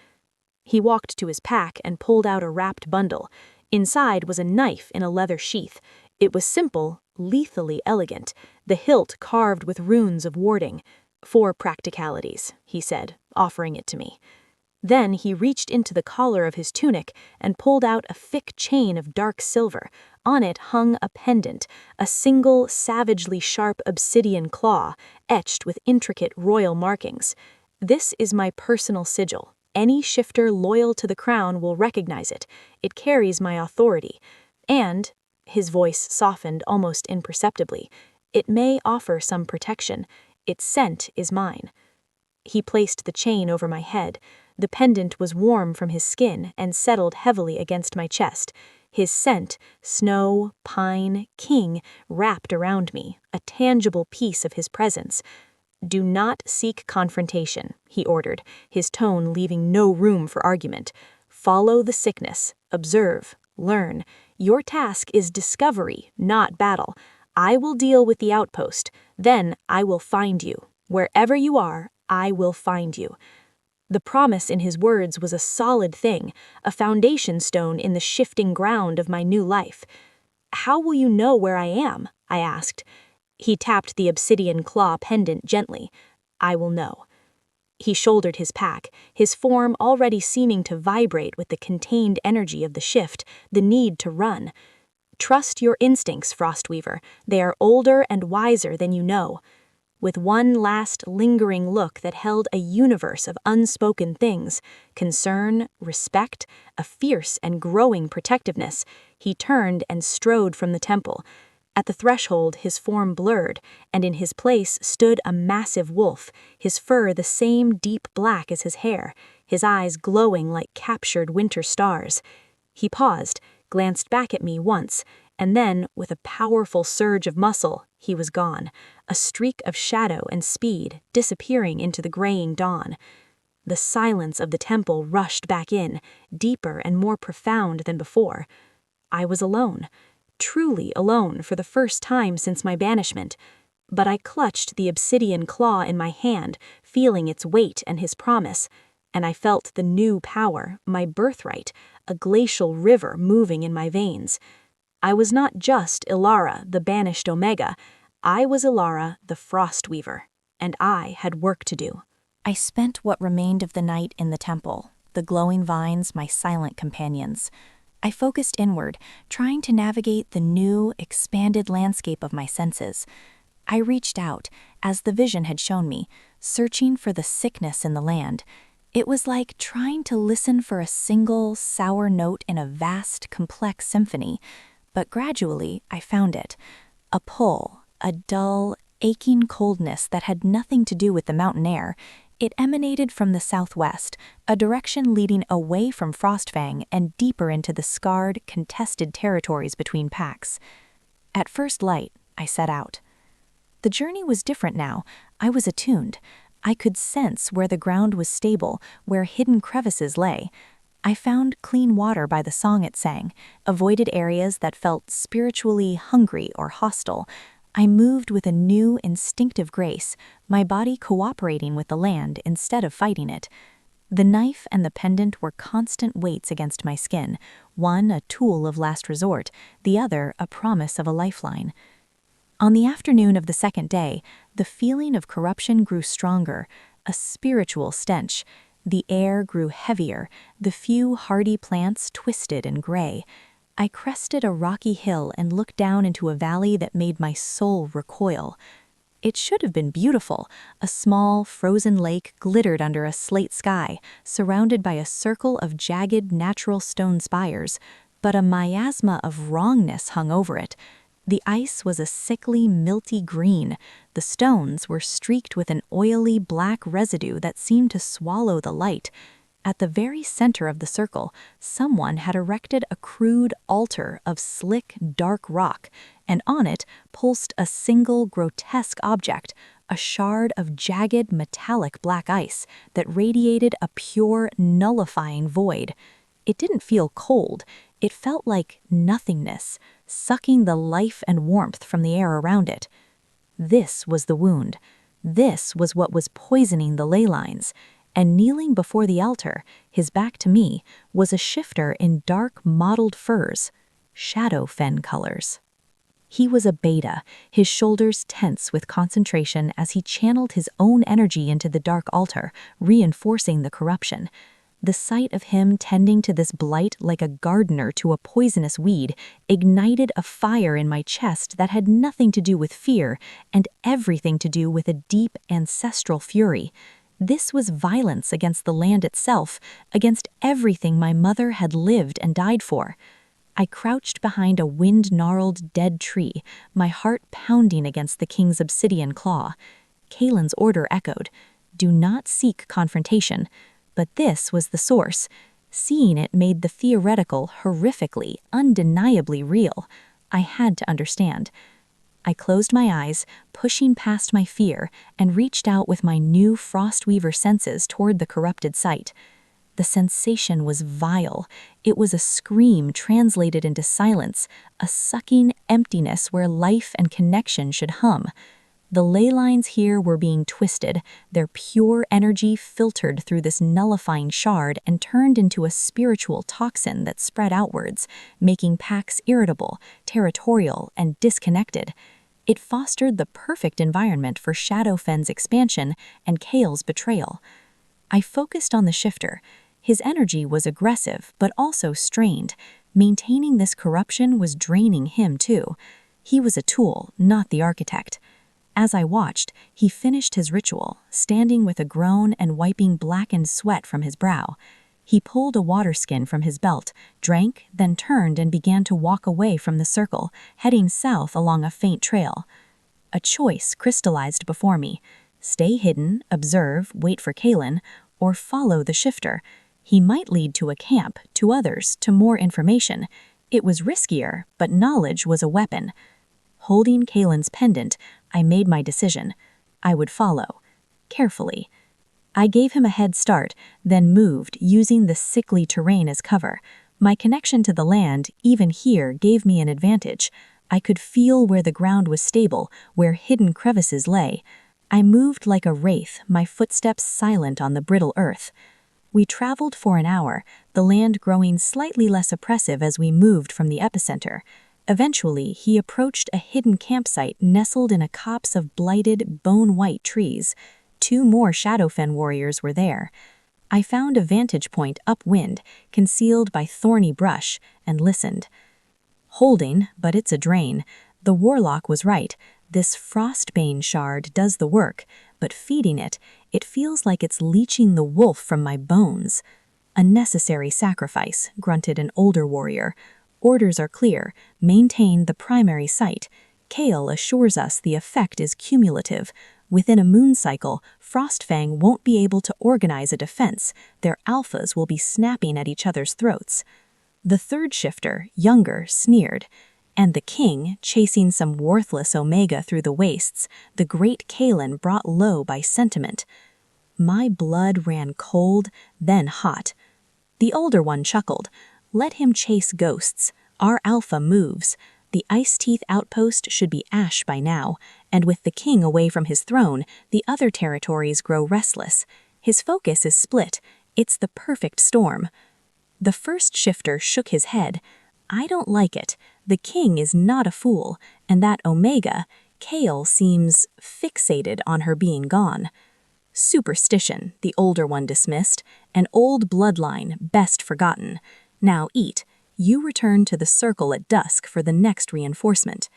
He walked to his pack and pulled out a wrapped bundle. Inside was a knife in a leather sheath. It was simple, lethally elegant, the hilt carved with runes of warding. For practicalities, he said, offering it to me. Then he reached into the collar of his tunic and pulled out a thick chain of dark silver. On it hung a pendant, a single, savagely sharp obsidian claw, etched with intricate royal markings. This is my personal sigil. Any shifter loyal to the crown will recognize it. It carries my authority. And, his voice softened almost imperceptibly, it may offer some protection. Its scent is mine. He placed the chain over my head. The pendant was warm from his skin and settled heavily against my chest. His scent, snow, pine, king, wrapped around me, a tangible piece of his presence. Do not seek confrontation, he ordered, his tone leaving no room for argument. Follow the sickness, observe, learn. Your task is discovery, not battle. I will deal with the outpost. Then I will find you. Wherever you are, I will find you. The promise in his words was a solid thing, a foundation stone in the shifting ground of my new life. How will you know where I am? I asked. He tapped the obsidian claw pendant gently. I will know. He shouldered his pack, his form already seeming to vibrate with the contained energy of the shift, the need to run. Trust your instincts, Frostweaver. They are older and wiser than you know. With one last lingering look that held a universe of unspoken things, concern, respect, a fierce and growing protectiveness, he turned and strode from the temple. At the threshold, his form blurred, and in his place stood a massive wolf, his fur the same deep black as his hair, his eyes glowing like captured winter stars. He paused, glanced back at me once, and then, with a powerful surge of muscle, he was gone, a streak of shadow and speed disappearing into the graying dawn. The silence of the temple rushed back in, deeper and more profound than before. I was alone, truly alone for the first time since my banishment, but I clutched the obsidian claw in my hand, feeling its weight and his promise, and I felt the new power, my birthright, a glacial river moving in my veins. I was not just Ilara, the banished Omega. I was Ilara, the Frostweaver, and I had work to do. I spent what remained of the night in the temple, the glowing vines my silent companions. I focused inward, trying to navigate the new, expanded landscape of my senses. I reached out, as the vision had shown me, searching for the sickness in the land. It was like trying to listen for a single, sour note in a vast, complex symphony. But gradually, I found it. A pull, a dull, aching coldness that had nothing to do with the mountain air. It emanated from the southwest, a direction leading away from Frostfang and deeper into the scarred, contested territories between packs. At first light, I set out. The journey was different now. I was attuned. I could sense where the ground was stable, where hidden crevices lay. I found clean water by the song it sang, avoided areas that felt spiritually hungry or hostile. I moved with a new instinctive grace, my body cooperating with the land instead of fighting it. The knife and the pendant were constant weights against my skin, one a tool of last resort, the other a promise of a lifeline. On the afternoon of the second day, the feeling of corruption grew stronger, a spiritual stench. The air grew heavier, the few hardy plants twisted and gray. I crested a rocky hill and looked down into a valley that made my soul recoil. It should have been beautiful. A small, frozen lake glittered under a slate sky, surrounded by a circle of jagged, natural stone spires, but a miasma of wrongness hung over it. The ice was a sickly, milty green. The stones were streaked with an oily, black residue that seemed to swallow the light. At the very center of the circle, someone had erected a crude altar of slick, dark rock, and on it pulsed a single grotesque object, a shard of jagged, metallic black ice that radiated a pure, nullifying void. It didn't feel cold. It felt like nothingness, sucking the life and warmth from the air around it. This was the wound. This was what was poisoning the ley lines. And kneeling before the altar, his back to me, was a shifter in dark mottled furs, shadow fen colors. He was a beta, his shoulders tense with concentration as he channeled his own energy into the dark altar, reinforcing the corruption. The sight of him tending to this blight like a gardener to a poisonous weed ignited a fire in my chest that had nothing to do with fear and everything to do with a deep ancestral fury. This was violence against the land itself, against everything my mother had lived and died for. I crouched behind a wind-gnarled dead tree, my heart pounding against the king's obsidian claw. Kalen's order echoed, "Do not seek confrontation." But this was the source. Seeing it made the theoretical horrifically, undeniably real. I had to understand. I closed my eyes, pushing past my fear, and reached out with my new Frostweaver senses toward the corrupted site. The sensation was vile. It was a scream translated into silence, a sucking emptiness where life and connection should hum. The ley lines here were being twisted, their pure energy filtered through this nullifying shard and turned into a spiritual toxin that spread outwards, making Pax irritable, territorial, and disconnected. It fostered the perfect environment for Shadowfen's expansion and Kale's betrayal. I focused on the shifter. His energy was aggressive, but also strained. Maintaining this corruption was draining him too. He was a tool, not the architect. As I watched, he finished his ritual, standing with a groan and wiping blackened sweat from his brow. He pulled a water skin from his belt, drank, then turned and began to walk away from the circle, heading south along a faint trail. A choice crystallized before me. Stay hidden, observe, wait for Kalen, or follow the shifter. He might lead to a camp, to others, to more information. It was riskier, but knowledge was a weapon. Holding Kalen's pendant, I made my decision. I would follow. Carefully. I gave him a head start, then moved, using the sickly terrain as cover. My connection to the land, even here, gave me an advantage. I could feel where the ground was stable, where hidden crevices lay. I moved like a wraith, my footsteps silent on the brittle earth. We traveled for an hour, the land growing slightly less oppressive as we moved from the epicenter. Eventually, he approached a hidden campsite nestled in a copse of blighted, bone-white trees. 2 more Shadowfen warriors were there. I found a vantage point upwind, concealed by thorny brush, and listened. Holding, but it's a drain. The warlock was right. This frostbane shard does the work, but feeding it, it feels like it's leeching the wolf from my bones. A necessary sacrifice, grunted an older warrior. Orders are clear. Maintain the primary site. Kale assures us the effect is cumulative. Within a moon cycle, Frostfang won't be able to organize a defense. Their alphas will be snapping at each other's throats. The third shifter, younger, sneered. And the king, chasing some worthless Omega through the wastes, the great Kaelin brought low by sentiment. My blood ran cold, then hot. The older one chuckled. Let him chase ghosts. Our alpha moves. The Ice Teeth outpost should be ash by now, and with the king away from his throne, the other territories grow restless. His focus is split. It's the perfect storm. The first shifter shook his head. I don't like it. The king is not a fool, and that Omega, Kael, seems fixated on her being gone. Superstition, the older one dismissed, an old bloodline, best forgotten. Now eat. You return to the circle at dusk for the next reinforcement.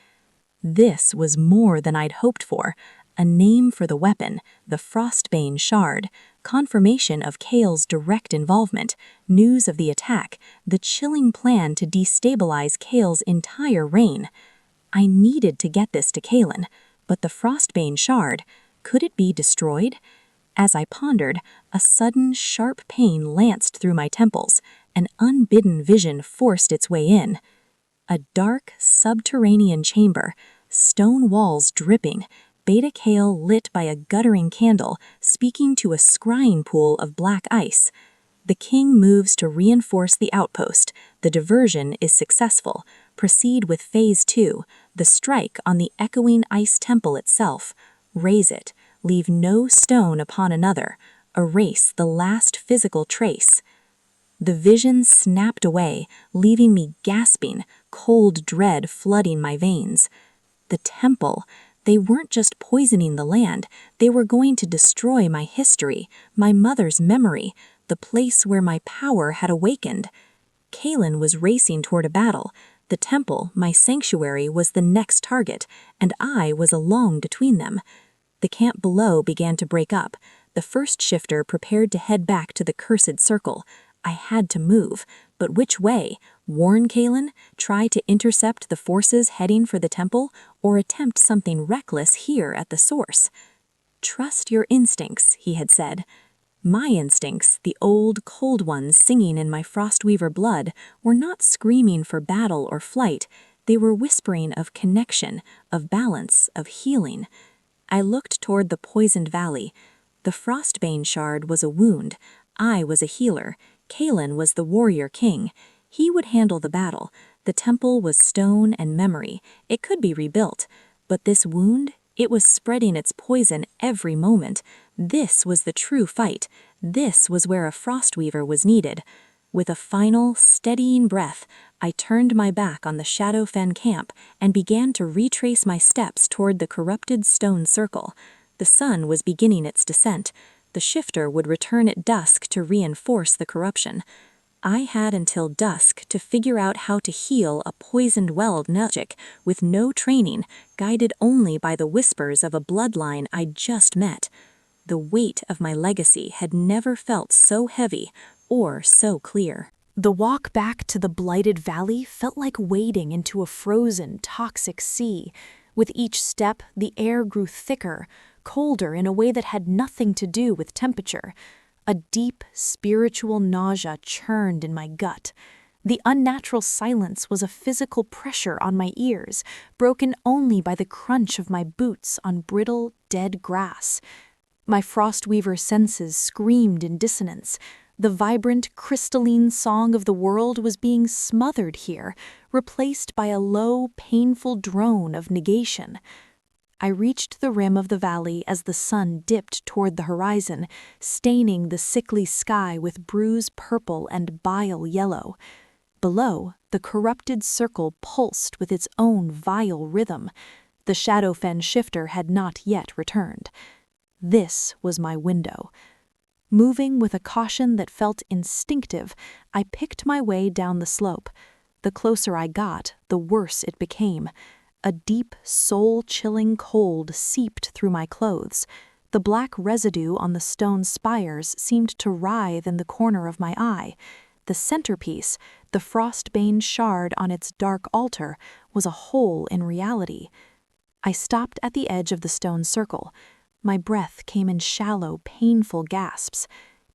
This was more than I'd hoped for. A name for the weapon, the Frostbane Shard, confirmation of Kael's direct involvement, news of the attack, the chilling plan to destabilize Kael's entire reign. I needed to get this to Kaelin, but the Frostbane Shard, could it be destroyed? As I pondered, a sudden, sharp pain lanced through my temples. An unbidden vision forced its way in. A dark, subterranean chamber, stone walls dripping, Beta Kael lit by a guttering candle, speaking to a scrying pool of black ice. The king moves to reinforce the outpost. The diversion is successful. Proceed with Phase 2, the strike on the echoing ice temple itself. Raise it. Leave no stone upon another. Erase the last physical trace. The vision snapped away, leaving me gasping, cold dread flooding my veins. The temple, they weren't just poisoning the land, they were going to destroy my history, my mother's memory, the place where my power had awakened. Kaelin was racing toward a battle. The temple, my sanctuary, was the next target, and I was along between them. The camp below began to break up. The first shifter prepared to head back to the cursed circle. I had to move, but which way? Warn Kaelin? Try to intercept the forces heading for the temple? Or attempt something reckless here at the source? Trust your instincts, he had said. My instincts, the old, cold ones singing in my Frostweaver blood, were not screaming for battle or flight. They were whispering of connection, of balance, of healing. I looked toward the poisoned valley. The Frostbane Shard was a wound. I was a healer. Kaelin was the warrior king. He would handle the battle. The temple was stone and memory. It could be rebuilt. But this wound, it was spreading its poison every moment. This was the true fight. This was where a Frostweaver was needed. With a final, steadying breath, I turned my back on the Shadowfen camp and began to retrace my steps toward the corrupted stone circle. The sun was beginning its descent. The shifter would return at dusk to reinforce the corruption. I had until dusk to figure out how to heal a poisoned well Nelchik with no training, guided only by the whispers of a bloodline I'd just met. The weight of my legacy had never felt so heavy or so clear. The walk back to the blighted valley felt like wading into a frozen, toxic sea. With each step, the air grew thicker, colder in a way that had nothing to do with temperature. A deep, spiritual nausea churned in my gut. The unnatural silence was a physical pressure on my ears, broken only by the crunch of my boots on brittle, dead grass. My Frostweaver senses screamed in dissonance. The vibrant, crystalline song of the world was being smothered here, replaced by a low, painful drone of negation. I reached the rim of the valley as the sun dipped toward the horizon, staining the sickly sky with bruise purple and bile yellow. Below, the corrupted circle pulsed with its own vile rhythm. The Shadowfen shifter had not yet returned. This was my window. Moving with a caution that felt instinctive, I picked my way down the slope. The closer I got, the worse it became. A deep, soul-chilling cold seeped through my clothes. The black residue on the stone spires seemed to writhe in the corner of my eye. The centerpiece, the Frostbane Shard on its dark altar, was a hole in reality. I stopped at the edge of the stone circle. My breath came in shallow, painful gasps.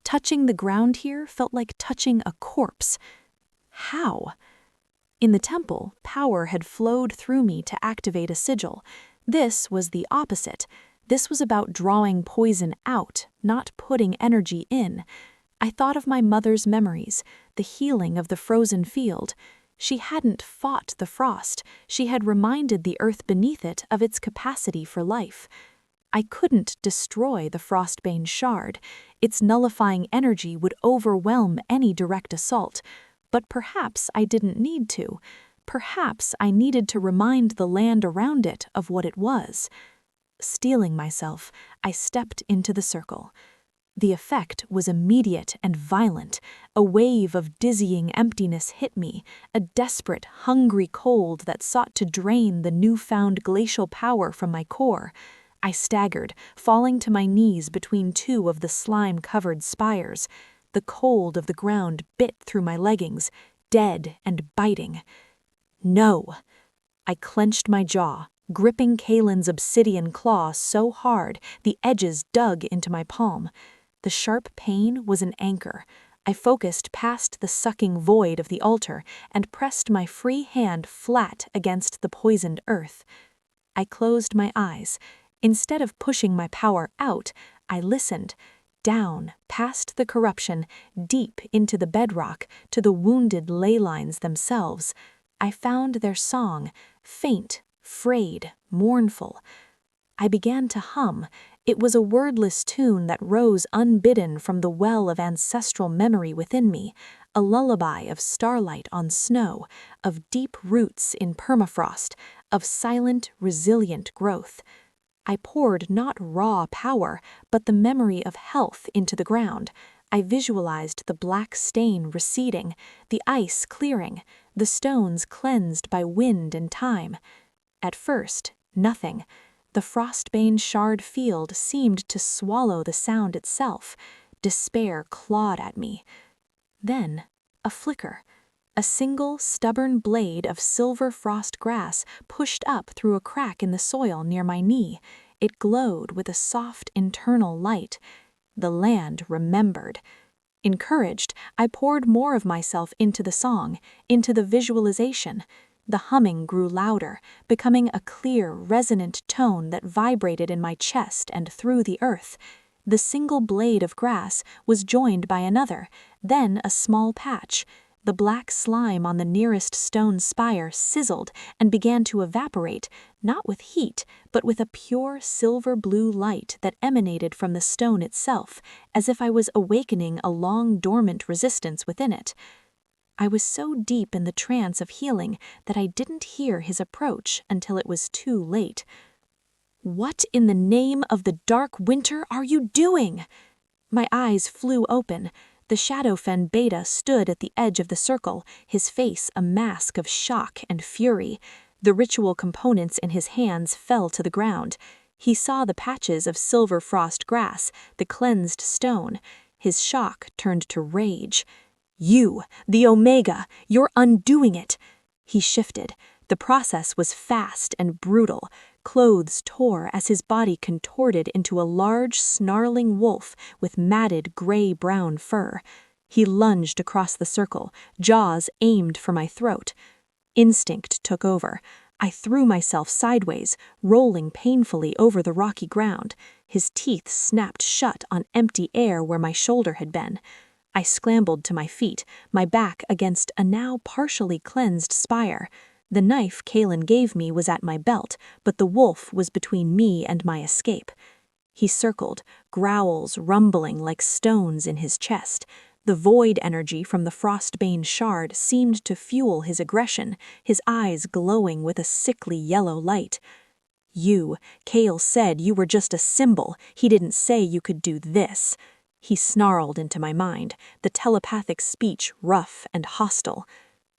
Touching the ground here felt like touching a corpse. How? In the temple, power had flowed through me to activate a sigil. This was the opposite. This was about drawing poison out, not putting energy in. I thought of my mother's memories, the healing of the frozen field. She hadn't fought the frost, she had reminded the earth beneath it of its capacity for life. I couldn't destroy the frostbane shard. Its nullifying energy would overwhelm any direct assault. But perhaps I didn't need to. Perhaps I needed to remind the land around it of what it was. Steeling myself, I stepped into the circle. The effect was immediate and violent. A wave of dizzying emptiness hit me, a desperate, hungry cold that sought to drain the newfound glacial power from my core. I staggered, falling to my knees between two of the slime-covered spires. The cold of the ground bit through my leggings, dead and biting. No! I clenched my jaw, gripping Kalen's obsidian claw so hard the edges dug into my palm. The sharp pain was an anchor. I focused past the sucking void of the altar and pressed my free hand flat against the poisoned earth. I closed my eyes. Instead of pushing my power out, I listened. Down, past the corruption, deep into the bedrock, to the wounded ley lines themselves. I found their song, faint, frayed, mournful. I began to hum. It was a wordless tune that rose unbidden from the well of ancestral memory within me, a lullaby of starlight on snow, of deep roots in permafrost, of silent, resilient growth. I poured not raw power, but the memory of health into the ground. I visualized the black stain receding, the ice clearing, the stones cleansed by wind and time. At first, nothing. The frostbane shard field seemed to swallow the sound itself. Despair clawed at me. Then, a flicker. A single, stubborn blade of silver frost grass pushed up through a crack in the soil near my knee. It glowed with a soft internal light. The land remembered. Encouraged, I poured more of myself into the song, into the visualization. The humming grew louder, becoming a clear, resonant tone that vibrated in my chest and through the earth. The single blade of grass was joined by another, then a small patch. The black slime on the nearest stone spire sizzled and began to evaporate, not with heat, but with a pure silver-blue light that emanated from the stone itself, as if I was awakening a long-dormant resistance within it. I was so deep in the trance of healing that I didn't hear his approach until it was too late. "What in the name of the dark winter are you doing?" My eyes flew open. The Shadowfen Beta stood at the edge of the circle, his face a mask of shock and fury. The ritual components in his hands fell to the ground. He saw the patches of silver frost grass, the cleansed stone. His shock turned to rage. "You, the Omega, you're undoing it!" He shifted. The process was fast and brutal. Clothes tore as his body contorted into a large, snarling wolf with matted gray-brown fur. He lunged across the circle, jaws aimed for my throat. Instinct took over. I threw myself sideways, rolling painfully over the rocky ground. His teeth snapped shut on empty air where my shoulder had been. I scrambled to my feet, my back against a now partially cleansed spire. The knife Kalen gave me was at my belt, but the wolf was between me and my escape. He circled, growls rumbling like stones in his chest. The void energy from the frostbane shard seemed to fuel his aggression, his eyes glowing with a sickly yellow light. "You, Kale said you were just a symbol. He didn't say you could do this." He snarled into my mind, the telepathic speech rough and hostile.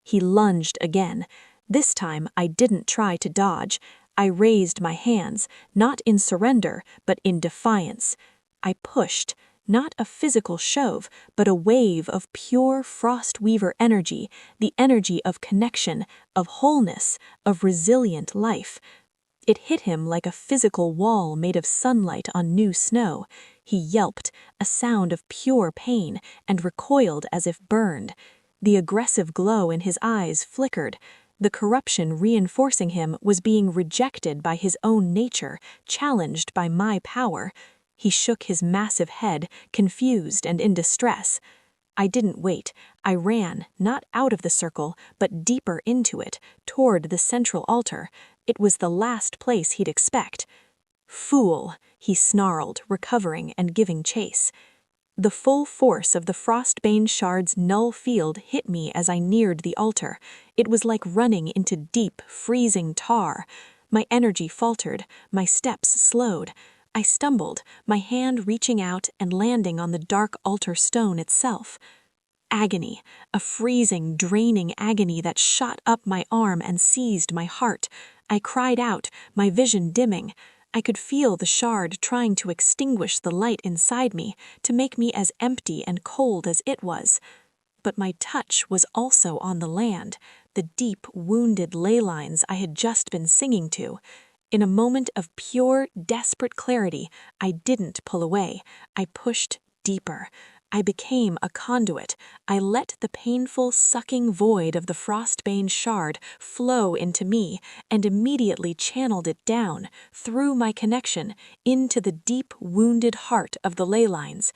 He lunged again. This time I didn't try to dodge. I raised my hands, not in surrender, but in defiance. I pushed, not a physical shove, but a wave of pure Frostweaver energy, the energy of connection, of wholeness, of resilient life. It hit him like a physical wall made of sunlight on new snow. He yelped, a sound of pure pain, and recoiled as if burned. The aggressive glow in his eyes flickered. The corruption reinforcing him was being rejected by his own nature, challenged by my power. He shook his massive head, confused and in distress. I didn't wait. I ran, not out of the circle, but deeper into it, toward the central altar. It was the last place he'd expect. "Fool," he snarled, recovering and giving chase. The full force of the Frostbane shard's null field hit me as I neared the altar. It was like running into deep, freezing tar. My energy faltered, my steps slowed. I stumbled, my hand reaching out and landing on the dark altar stone itself. Agony, a freezing, draining agony that shot up my arm and seized my heart. I cried out, my vision dimming. I could feel the shard trying to extinguish the light inside me, to make me as empty and cold as it was. But my touch was also on the land, the deep, wounded ley lines I had just been singing to. In a moment of pure, desperate clarity, I didn't pull away. I pushed deeper. I became a conduit. I let the painful, sucking void of the Frostbane shard flow into me and immediately channeled it down, through my connection, into the deep, wounded heart of the ley lines.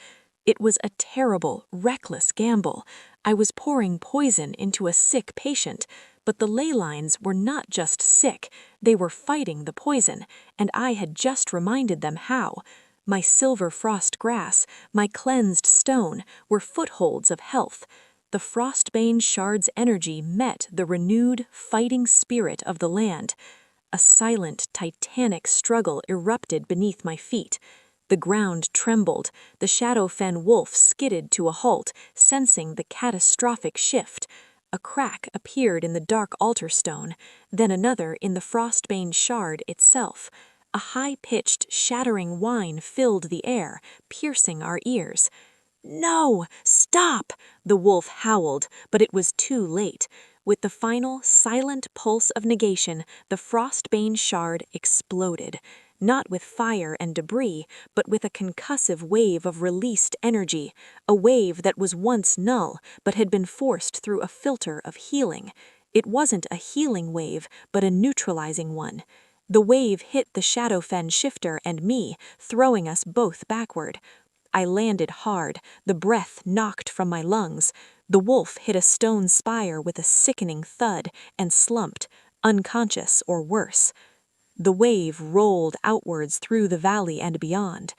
It was a terrible, reckless gamble. I was pouring poison into a sick patient, but the ley lines were not just sick, they were fighting the poison, and I had just reminded them how. My silver frost grass, my cleansed stone, were footholds of health. The Frostbane shard's energy met the renewed, fighting spirit of the land. A silent, titanic struggle erupted beneath my feet. The ground trembled, the Shadowfen wolf skidded to a halt, sensing the catastrophic shift. A crack appeared in the dark altar stone, then another in the Frostbane shard itself. A high-pitched, shattering whine filled the air, piercing our ears. "No! Stop!" the wolf howled, but it was too late. With the final, silent pulse of negation, the Frostbane shard exploded. Not with fire and debris, but with a concussive wave of released energy, a wave that was once null, but had been forced through a filter of healing. It wasn't a healing wave, but a neutralizing one. The wave hit the Shadowfen shifter and me, throwing us both backward. I landed hard, the breath knocked from my lungs. The wolf hit a stone spire with a sickening thud and slumped, unconscious or worse. The wave rolled outwards through the valley and beyond.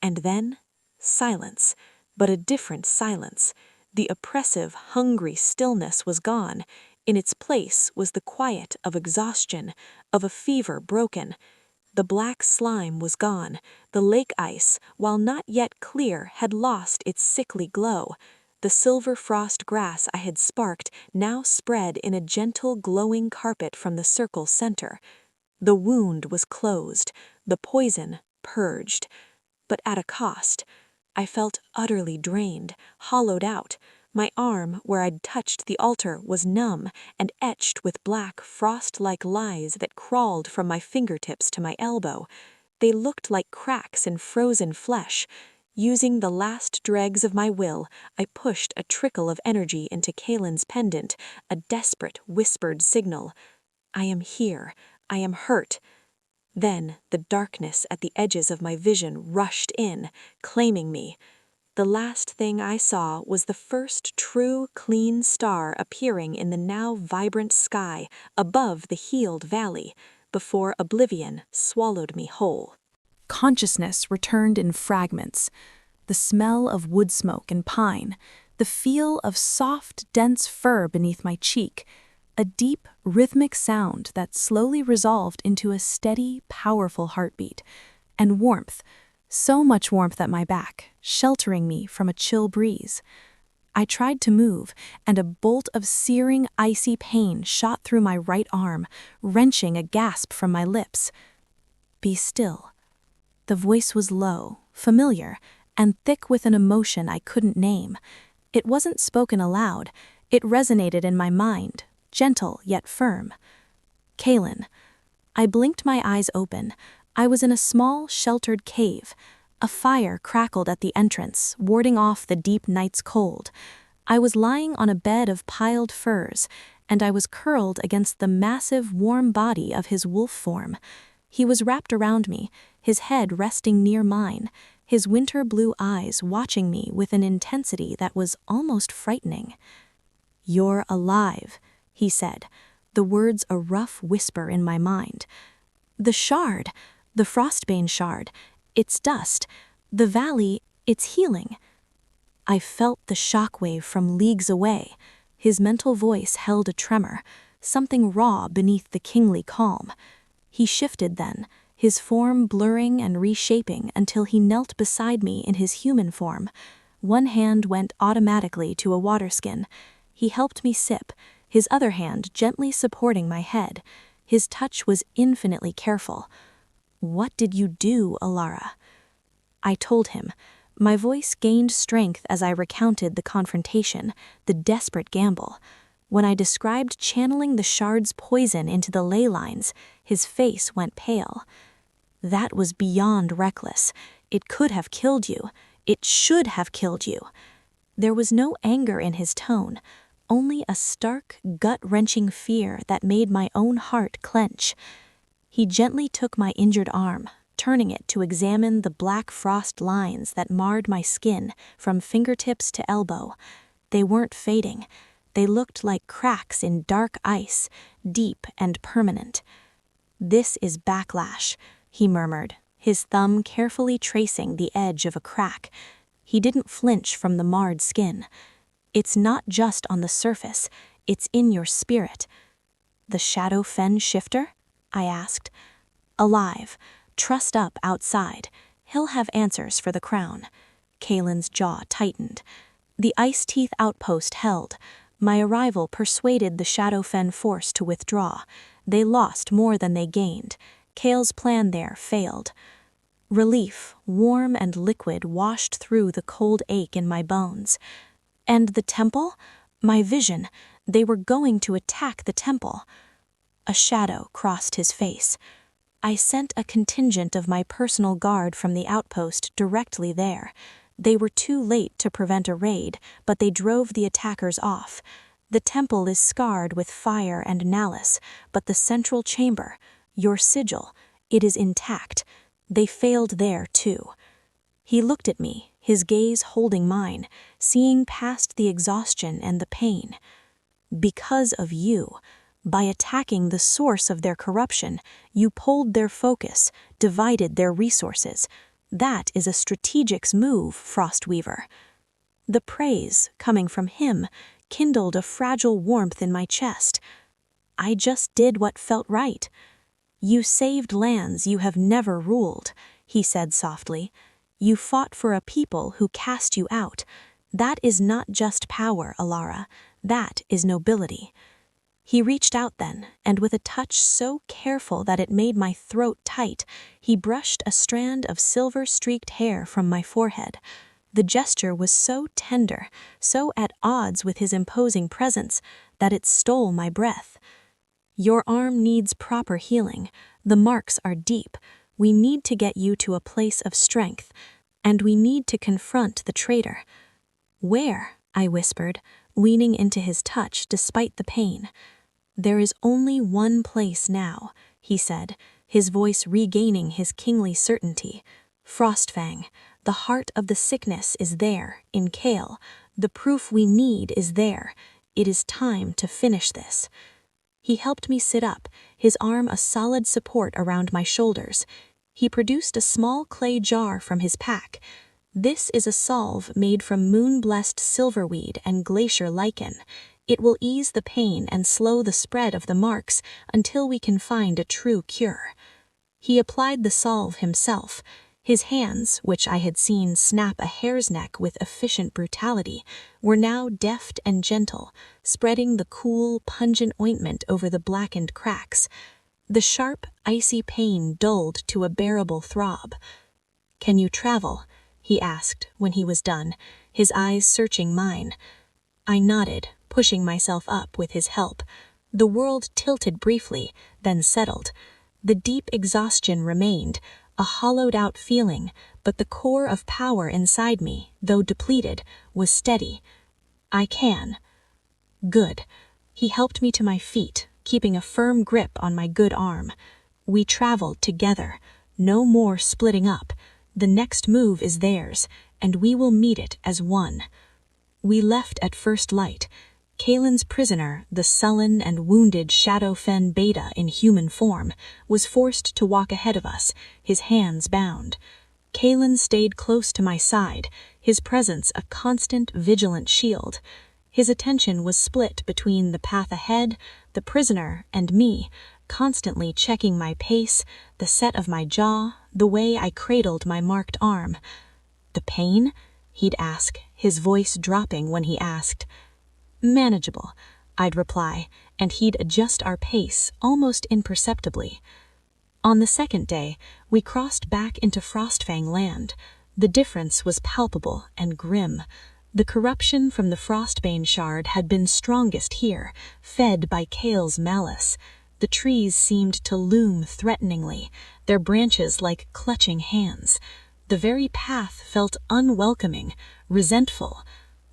And then, silence, but a different silence. The oppressive, hungry stillness was gone. In its place was the quiet of exhaustion, of a fever broken. The black slime was gone. The lake ice, while not yet clear, had lost its sickly glow. The silver frost grass I had sparked now spread in a gentle, glowing carpet from the circle's center. The wound was closed, the poison purged. But at a cost. I felt utterly drained, hollowed out. My arm, where I'd touched the altar, was numb and etched with black, frost-like lines that crawled from my fingertips to my elbow. They looked like cracks in frozen flesh. Using the last dregs of my will, I pushed a trickle of energy into Kalen's pendant, a desperate, whispered signal. I am here. I am hurt. Then the darkness at the edges of my vision rushed in, claiming me. The last thing I saw was the first true, clean star appearing in the now vibrant sky above the healed valley, before oblivion swallowed me whole. Consciousness returned in fragments. The smell of wood smoke and pine, the feel of soft, dense fur beneath my cheek, a deep, rhythmic sound that slowly resolved into a steady, powerful heartbeat, and warmth, so much warmth at my back, sheltering me from a chill breeze. I tried to move, and a bolt of searing, icy pain shot through my right arm, wrenching a gasp from my lips. "Be still." The voice was low, familiar, and thick with an emotion I couldn't name. It wasn't spoken aloud. It resonated in my mind, gentle yet firm. Kalen. I blinked my eyes open. I was in a small, sheltered cave. A fire crackled at the entrance, warding off the deep night's cold. I was lying on a bed of piled furs, and I was curled against the massive, warm body of his wolf form. He was wrapped around me, his head resting near mine, his winter blue eyes watching me with an intensity that was almost frightening. "You're alive," he said, the words a rough whisper in my mind. "The shard, the Frostbane shard, it's dust. The valley, it's healing." I felt the shockwave from leagues away. His mental voice held a tremor, something raw beneath the kingly calm. He shifted then, his form blurring and reshaping until he knelt beside me in his human form. One hand went automatically to a water skin. He helped me sip, his other hand gently supporting my head. His touch was infinitely careful. "What did you do, Alara?" I told him. My voice gained strength as I recounted the confrontation, the desperate gamble. When I described channeling the shard's poison into the ley lines, his face went pale. "That was beyond reckless. It could have killed you. It should have killed you." There was no anger in his tone, only a stark, gut-wrenching fear that made my own heart clench. He gently took my injured arm, turning it to examine the black frost lines that marred my skin from fingertips to elbow. They weren't fading. They looked like cracks in dark ice, deep and permanent. "This is backlash," he murmured, his thumb carefully tracing the edge of a crack. He didn't flinch from the marred skin. "It's not just on the surface, it's in your spirit." "The Shadow Fen shifter?" I asked. "Alive. Trussed up outside. He'll have answers for the crown." Kalen's jaw tightened. The Ice Teeth outpost held. My arrival persuaded the Shadowfen force to withdraw. They lost more than they gained. Kale's plan there failed. Relief, warm and liquid, washed through the cold ache in my bones. And the temple? My vision. They were going to attack the temple. A shadow crossed his face. I sent a contingent of my personal guard from the outpost directly there. They were too late to prevent a raid, but they drove the attackers off. The temple is scarred with fire and Nalus, but the central chamber, your sigil, it is intact. They failed there too. He looked at me, his gaze holding mine, seeing past the exhaustion and the pain. "Because of you. By attacking the source of their corruption, you pulled their focus, divided their resources. That is a strategic's move, Frostweaver." The praise, coming from him, kindled a fragile warmth in my chest. "I just did what felt right." "You saved lands you have never ruled," he said softly. "You fought for a people who cast you out. That is not just power, Alara. That is nobility." He reached out then, and with a touch so careful that it made my throat tight, he brushed a strand of silver-streaked hair from my forehead. The gesture was so tender, so at odds with his imposing presence, that it stole my breath. "Your arm needs proper healing. The marks are deep. We need to get you to a place of strength, and we need to confront the traitor." "Where?" I whispered, leaning into his touch despite the pain. "There is only one place now," he said, his voice regaining his kingly certainty. "Frostfang. The heart of the sickness is there, in Kale. The proof we need is there. It is time to finish this." He helped me sit up, his arm a solid support around my shoulders. He produced a small clay jar from his pack. "This is a salve made from moon-blessed silverweed and glacier lichen. It will ease the pain and slow the spread of the marks until we can find a true cure." He applied the salve himself. His hands, which I had seen snap a hare's neck with efficient brutality, were now deft and gentle, spreading the cool, pungent ointment over the blackened cracks. The sharp, icy pain dulled to a bearable throb. "Can you travel?" he asked when he was done, his eyes searching mine. I nodded, pushing myself up with his help. The world tilted briefly, then settled. The deep exhaustion remained, a hollowed-out feeling, but the core of power inside me, though depleted, was steady. I can. Good. He helped me to my feet, keeping a firm grip on my good arm. We traveled together, no more splitting up. The next move is theirs, and we will meet it as one. We left at first light. Kalen's prisoner, the sullen and wounded Shadowfen Beta in human form, was forced to walk ahead of us, his hands bound. Kalen stayed close to my side, his presence a constant, vigilant shield. His attention was split between the path ahead, the prisoner, and me, constantly checking my pace, the set of my jaw, the way I cradled my marked arm. The pain? He'd ask, his voice dropping when he asked. Manageable, I'd reply, and he'd adjust our pace almost imperceptibly. On the second day, we crossed back into Frostfang land. The difference was palpable and grim. The corruption from the Frostbane shard had been strongest here, fed by Kale's malice. The trees seemed to loom threateningly, their branches like clutching hands. The very path felt unwelcoming, resentful.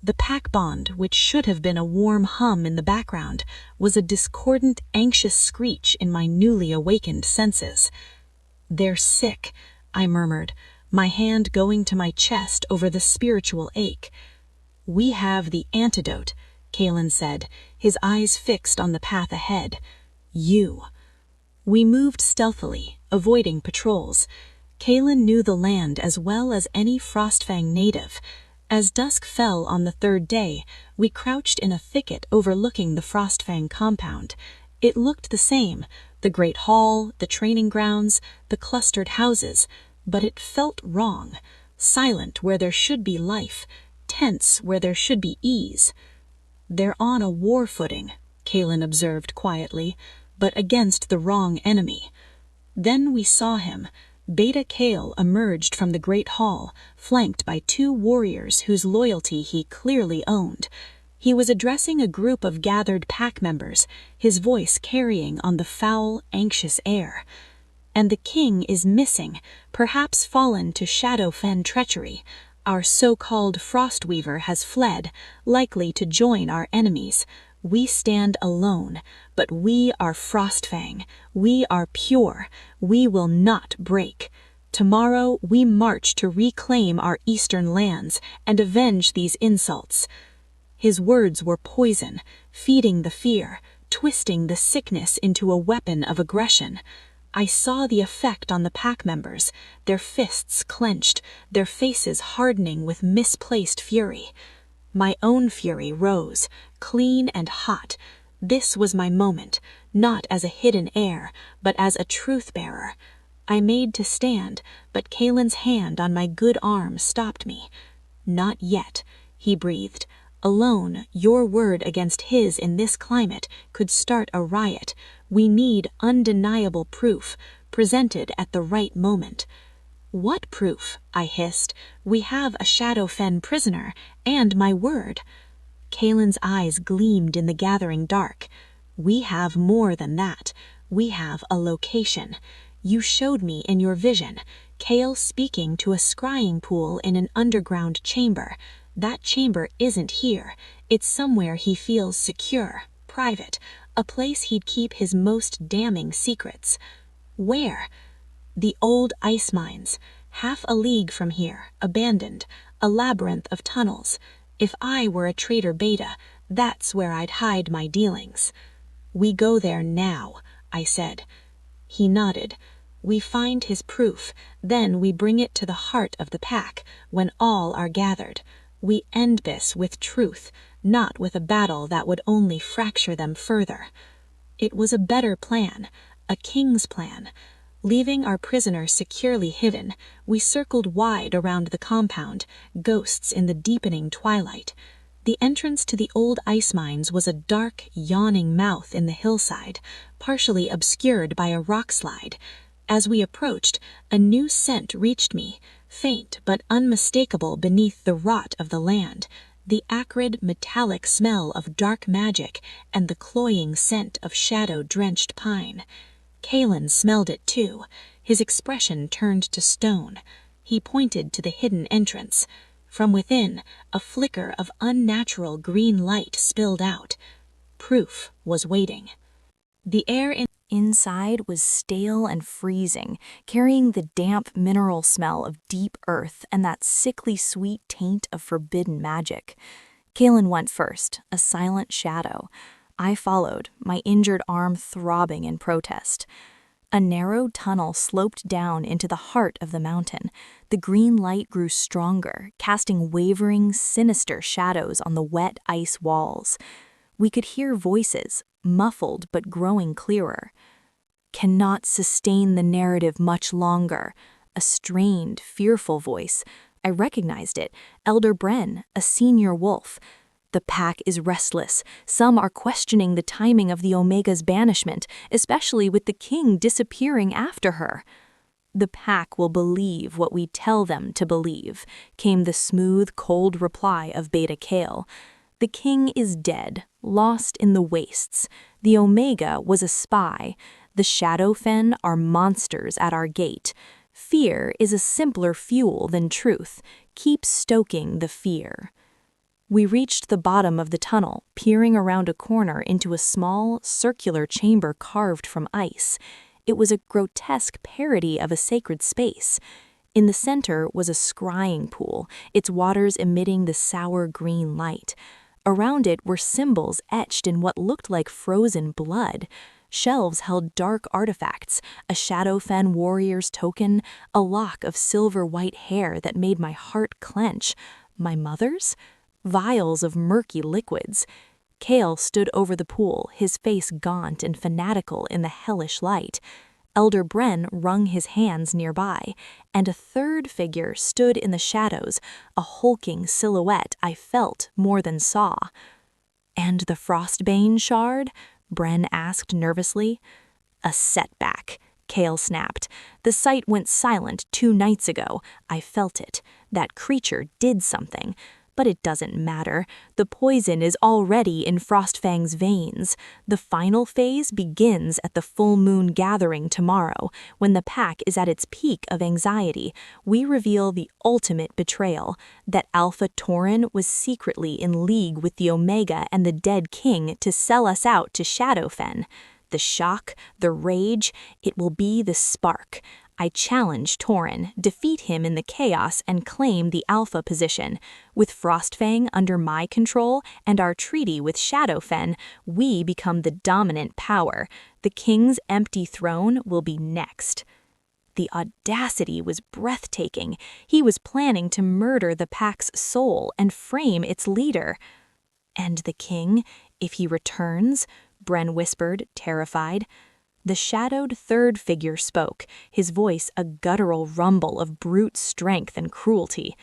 The pack bond, which should have been a warm hum in the background, was a discordant, anxious screech in my newly awakened senses. They're sick, I murmured, my hand going to my chest over the spiritual ache. We have the antidote, Kalen said, his eyes fixed on the path ahead. You. We moved stealthily, avoiding patrols. Kalen knew the land as well as any Frostfang native. As dusk fell on the third day, we crouched in a thicket overlooking the Frostfang compound. It looked the same, the great hall, the training grounds, the clustered houses, but it felt wrong, silent where there should be life, tense where there should be ease. They're on a war footing, Kalen observed quietly, but against the wrong enemy. Then we saw him. Beta Kale emerged from the great hall, flanked by two warriors whose loyalty he clearly owned. He was addressing a group of gathered pack members, his voice carrying on the foul, anxious air. And the king is missing, perhaps fallen to Shadowfen treachery. Our so-called Frostweaver has fled, likely to join our enemies. We stand alone, but we are Frostfang. We are pure. We will not break. Tomorrow we march to reclaim our eastern lands and avenge these insults. His words were poison, feeding the fear, twisting the sickness into a weapon of aggression. I saw the effect on the pack members, their fists clenched, their faces hardening with misplaced fury. My own fury rose, clean and hot. This was my moment, not as a hidden heir, but as a truth-bearer. I made to stand, but Kalen's hand on my good arm stopped me. Not yet, he breathed. Alone, your word against his in this climate could start a riot. We need undeniable proof, presented at the right moment. What proof? I hissed. We have a Shadowfen prisoner, and my word. Kalen's eyes gleamed in the gathering dark. We have more than that. We have a location. You showed me in your vision, Kale speaking to a scrying pool in an underground chamber. That chamber isn't here. It's somewhere he feels secure, private, a place he'd keep his most damning secrets. Where? The old ice mines, half a league from here, abandoned, a labyrinth of tunnels. If I were a traitor Beta, that's where I'd hide my dealings. We go there now, I said. He nodded. We find his proof, then we bring it to the heart of the pack, when all are gathered. We end this with truth, not with a battle that would only fracture them further. It was a better plan, a king's plan. Leaving our prisoner securely hidden, we circled wide around the compound, ghosts in the deepening twilight. The entrance to the old ice mines was a dark, yawning mouth in the hillside, partially obscured by a rock slide. As we approached, a new scent reached me, faint but unmistakable beneath the rot of the land, the acrid, metallic smell of dark magic and the cloying scent of shadow-drenched pine. Kalen smelled it too. His expression turned to stone. He pointed to the hidden entrance. From within, a flicker of unnatural green light spilled out. Proof was waiting. The air inside was stale and freezing, carrying the damp mineral smell of deep earth and that sickly sweet taint of forbidden magic. Kaelin went first, a silent shadow. I followed, my injured arm throbbing in protest. A narrow tunnel sloped down into the heart of the mountain. The green light grew stronger, casting wavering, sinister shadows on the wet ice walls. We could hear voices, muffled but growing clearer. Cannot sustain the narrative much longer. A strained, fearful voice. I recognized it. Elder Bren, a senior wolf. The pack is restless. Some are questioning the timing of the Omega's banishment, especially with the king disappearing after her. The pack will believe what we tell them to believe, came the smooth, cold reply of Beta Kael. The king is dead, lost in the wastes. The Omega was a spy. The Shadowfen are monsters at our gate. Fear is a simpler fuel than truth. Keep stoking the fear. We reached the bottom of the tunnel, peering around a corner into a small, circular chamber carved from ice. It was a grotesque parody of a sacred space. In the center was a scrying pool, its waters emitting the sour green light. Around it were symbols etched in what looked like frozen blood. Shelves held dark artifacts, a Shadowfen warrior's token, a lock of silver-white hair that made my heart clench. My mother's? Vials of murky liquids. Kael stood over the pool, his face gaunt and fanatical in the hellish light. Elder Bren wrung his hands nearby, and a third figure stood in the shadows, a hulking silhouette I felt more than saw. "And the Frostbane shard?" Bren asked nervously. "A setback," Kael snapped. "The site went silent 2 nights ago. I felt it. That creature did something. But it doesn't matter. The poison is already in Frostfang's veins. The final phase begins at the full moon gathering tomorrow, when the pack is at its peak of anxiety. We reveal the ultimate betrayal, that Alpha Tauren was secretly in league with the Omega and the dead king to sell us out to Shadowfen. The shock, the rage, it will be the spark. I challenge Tauren, defeat him in the chaos, and claim the Alpha position. With Frostfang under my control and our treaty with Shadowfen, we become the dominant power. The king's empty throne will be next." The audacity was breathtaking. He was planning to murder the pack's soul and frame its leader. "And the king, if he returns?" Bren whispered, terrified. The shadowed third figure spoke, his voice a guttural rumble of brute strength and cruelty.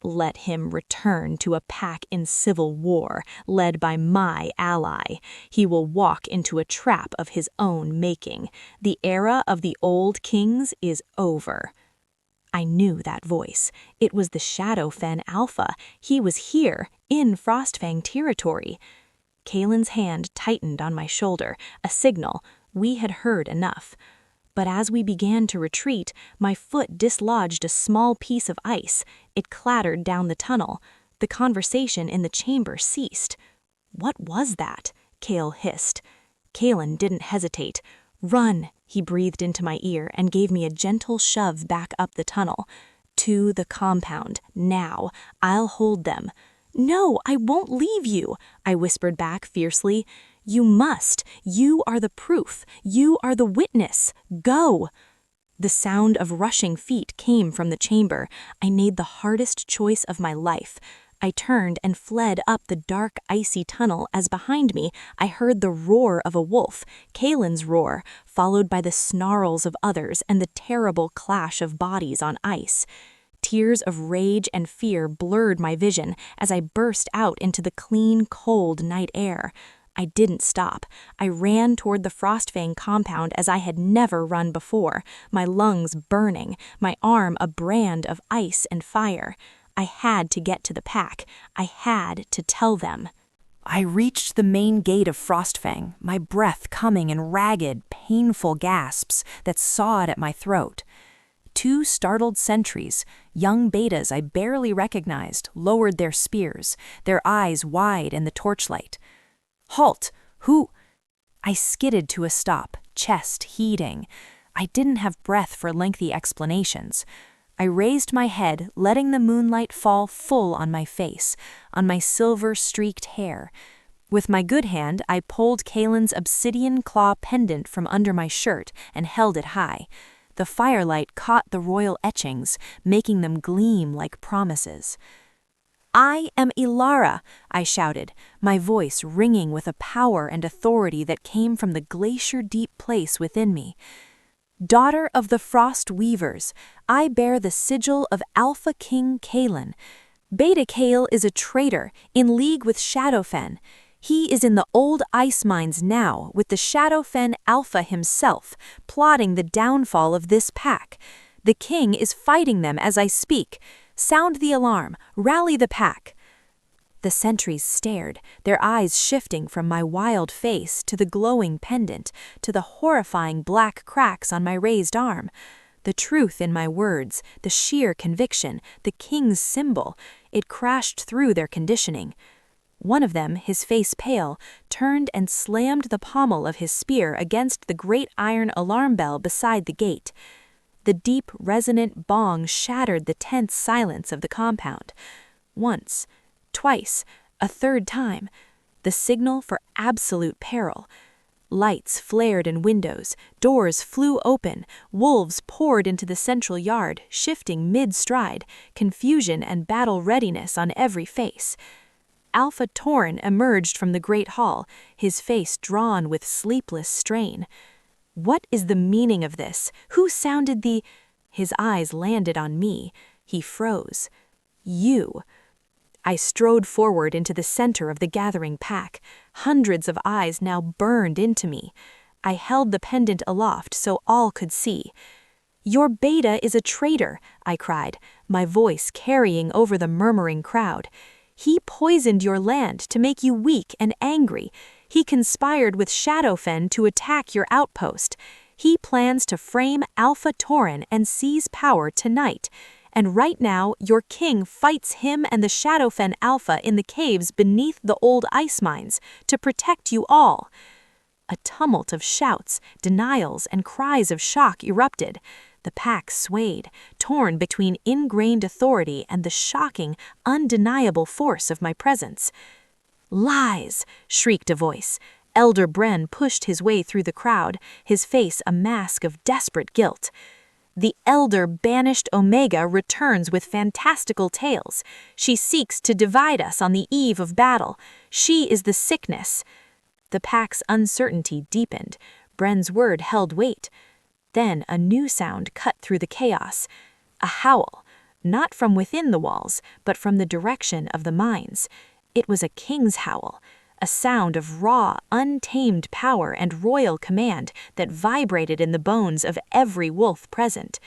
"Let him return to a pack in civil war, led by my ally. He will walk into a trap of his own making. The era of the old kings is over." I knew that voice. It was the Shadowfen Alpha. He was here, in Frostfang territory. Kaelin's hand tightened on my shoulder, a signal. We had heard enough. But as we began to retreat, my foot dislodged a small piece of ice. It clattered down the tunnel. The conversation in the chamber ceased. "What was that?" Kael hissed. Kaelin didn't hesitate. "Run," he breathed into my ear and gave me a gentle shove back up the tunnel. "To the compound, now. I'll hold them." "No, I won't leave you," I whispered back fiercely. "You must. You are the proof. You are the witness. Go." The sound of rushing feet came from the chamber. I made the hardest choice of my life. I turned and fled up the dark, icy tunnel as behind me I heard the roar of a wolf, Kaelin's roar, followed by the snarls of others and the terrible clash of bodies on ice. Tears of rage and fear blurred my vision as I burst out into the clean, cold night air. I didn't stop. I ran toward the Frostfang compound as I had never run before, my lungs burning, my arm a brand of ice and fire. I had to get to the pack. I had to tell them. I reached the main gate of Frostfang, my breath coming in ragged, painful gasps that sawed at my throat. 2 startled sentries, young betas I barely recognized, lowered their spears, their eyes wide in the torchlight. "Halt! Who?" I skidded to a stop, chest heaving. I didn't have breath for lengthy explanations. I raised my head, letting the moonlight fall full on my face, on my silver-streaked hair. With my good hand, I pulled Kalen's obsidian claw pendant from under my shirt and held it high. The firelight caught the royal etchings, making them gleam like promises. "I am Ilara," I shouted, my voice ringing with a power and authority that came from the glacier-deep place within me. "Daughter of the Frost Weavers, I bear the sigil of Alpha King Kalen. Beta Kale is a traitor, in league with Shadowfen. He is in the old ice mines now, with the Shadowfen Alpha himself, plotting the downfall of this pack. The king is fighting them as I speak. Sound the alarm, rally the pack." The sentries stared, their eyes shifting from my wild face to the glowing pendant, to the horrifying black cracks on my raised arm. The truth in my words, the sheer conviction, the king's symbol, it crashed through their conditioning. One of them, his face pale, turned and slammed the pommel of his spear against the great iron alarm bell beside the gate. The deep, resonant bong shattered the tense silence of the compound. Once, twice, a third time, the signal for absolute peril. Lights flared in windows, doors flew open, wolves poured into the central yard, shifting mid-stride, confusion and battle readiness on every face. Alpha Tauren emerged from the great hall, his face drawn with sleepless strain. "What is the meaning of this? Who sounded the—" His eyes landed on me. He froze. "You." I strode forward into the center of the gathering pack. Hundreds of eyes now burned into me. I held the pendant aloft so all could see. "Your beta is a traitor," I cried, my voice carrying over the murmuring crowd. "He poisoned your land to make you weak and angry. He conspired with Shadowfen to attack your outpost. He plans to frame Alpha Tauren and seize power tonight. And right now, your king fights him and the Shadowfen Alpha in the caves beneath the old ice mines to protect you all." A tumult of shouts, denials, and cries of shock erupted. The pack swayed, torn between ingrained authority and the shocking, undeniable force of my presence. "Lies!" shrieked a voice. Elder Bren pushed his way through the crowd, his face a mask of desperate guilt. "The elder Banished Omega returns with fantastical tales. She seeks to divide us on the eve of battle. She is the sickness." The pack's uncertainty deepened. Bren's word held weight. Then a new sound cut through the chaos. A howl, not from within the walls, but from the direction of the mines. It was a king's howl, a sound of raw, untamed power and royal command that vibrated in the bones of every wolf present.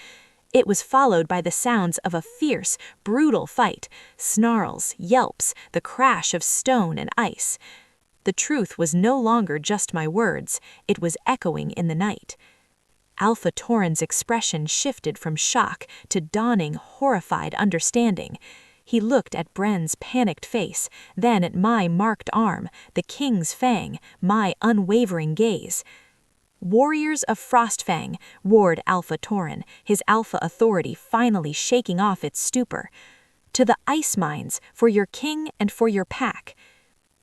It was followed by the sounds of a fierce, brutal fight, snarls, yelps, the crash of stone and ice. The truth was no longer just my words, it was echoing in the night. Alpha Tauren's expression shifted from shock to dawning, horrified understanding. He looked at Bren's panicked face, then at my marked arm, the king's fang, my unwavering gaze. "Warriors of Frostfang," roared Alpha Tauren, his alpha authority finally shaking off its stupor. "To the ice mines, for your king and for your pack."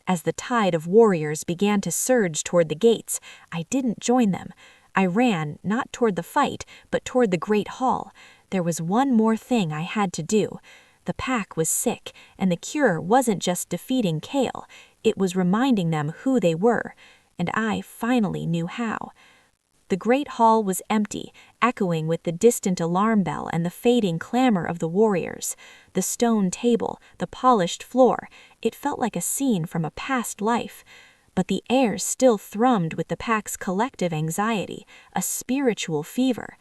As the tide of warriors began to surge toward the gates, I didn't join them. I ran, not toward the fight, but toward the great hall. There was one more thing I had to do. The pack was sick, and the cure wasn't just defeating Kale, it was reminding them who they were, and I finally knew how. The great hall was empty, echoing with the distant alarm bell and the fading clamor of the warriors. The stone table, the polished floor, it felt like a scene from a past life. But the air still thrummed with the pack's collective anxiety, a spiritual fever.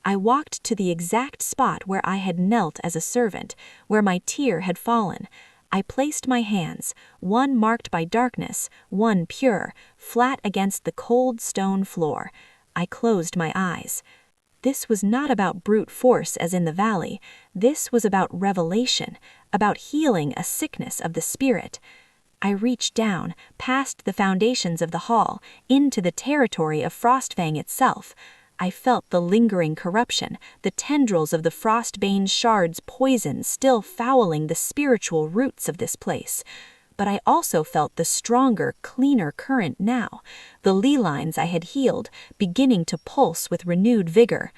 I walked to the exact spot where I had knelt as a servant, where my tear had fallen. I placed my hands, one marked by darkness, one pure, flat against the cold stone floor. I closed my eyes. this was not about brute force as in the valley. This was about revelation, about healing a sickness of the spirit. I reached down, past the foundations of the hall, into the territory of Frostfang itself. I felt the lingering corruption, the tendrils of the Frostbane's shards' poison still fouling the spiritual roots of this place. But I also felt the stronger, cleaner current now, the lee lines I had healed, beginning to pulse with renewed vigor.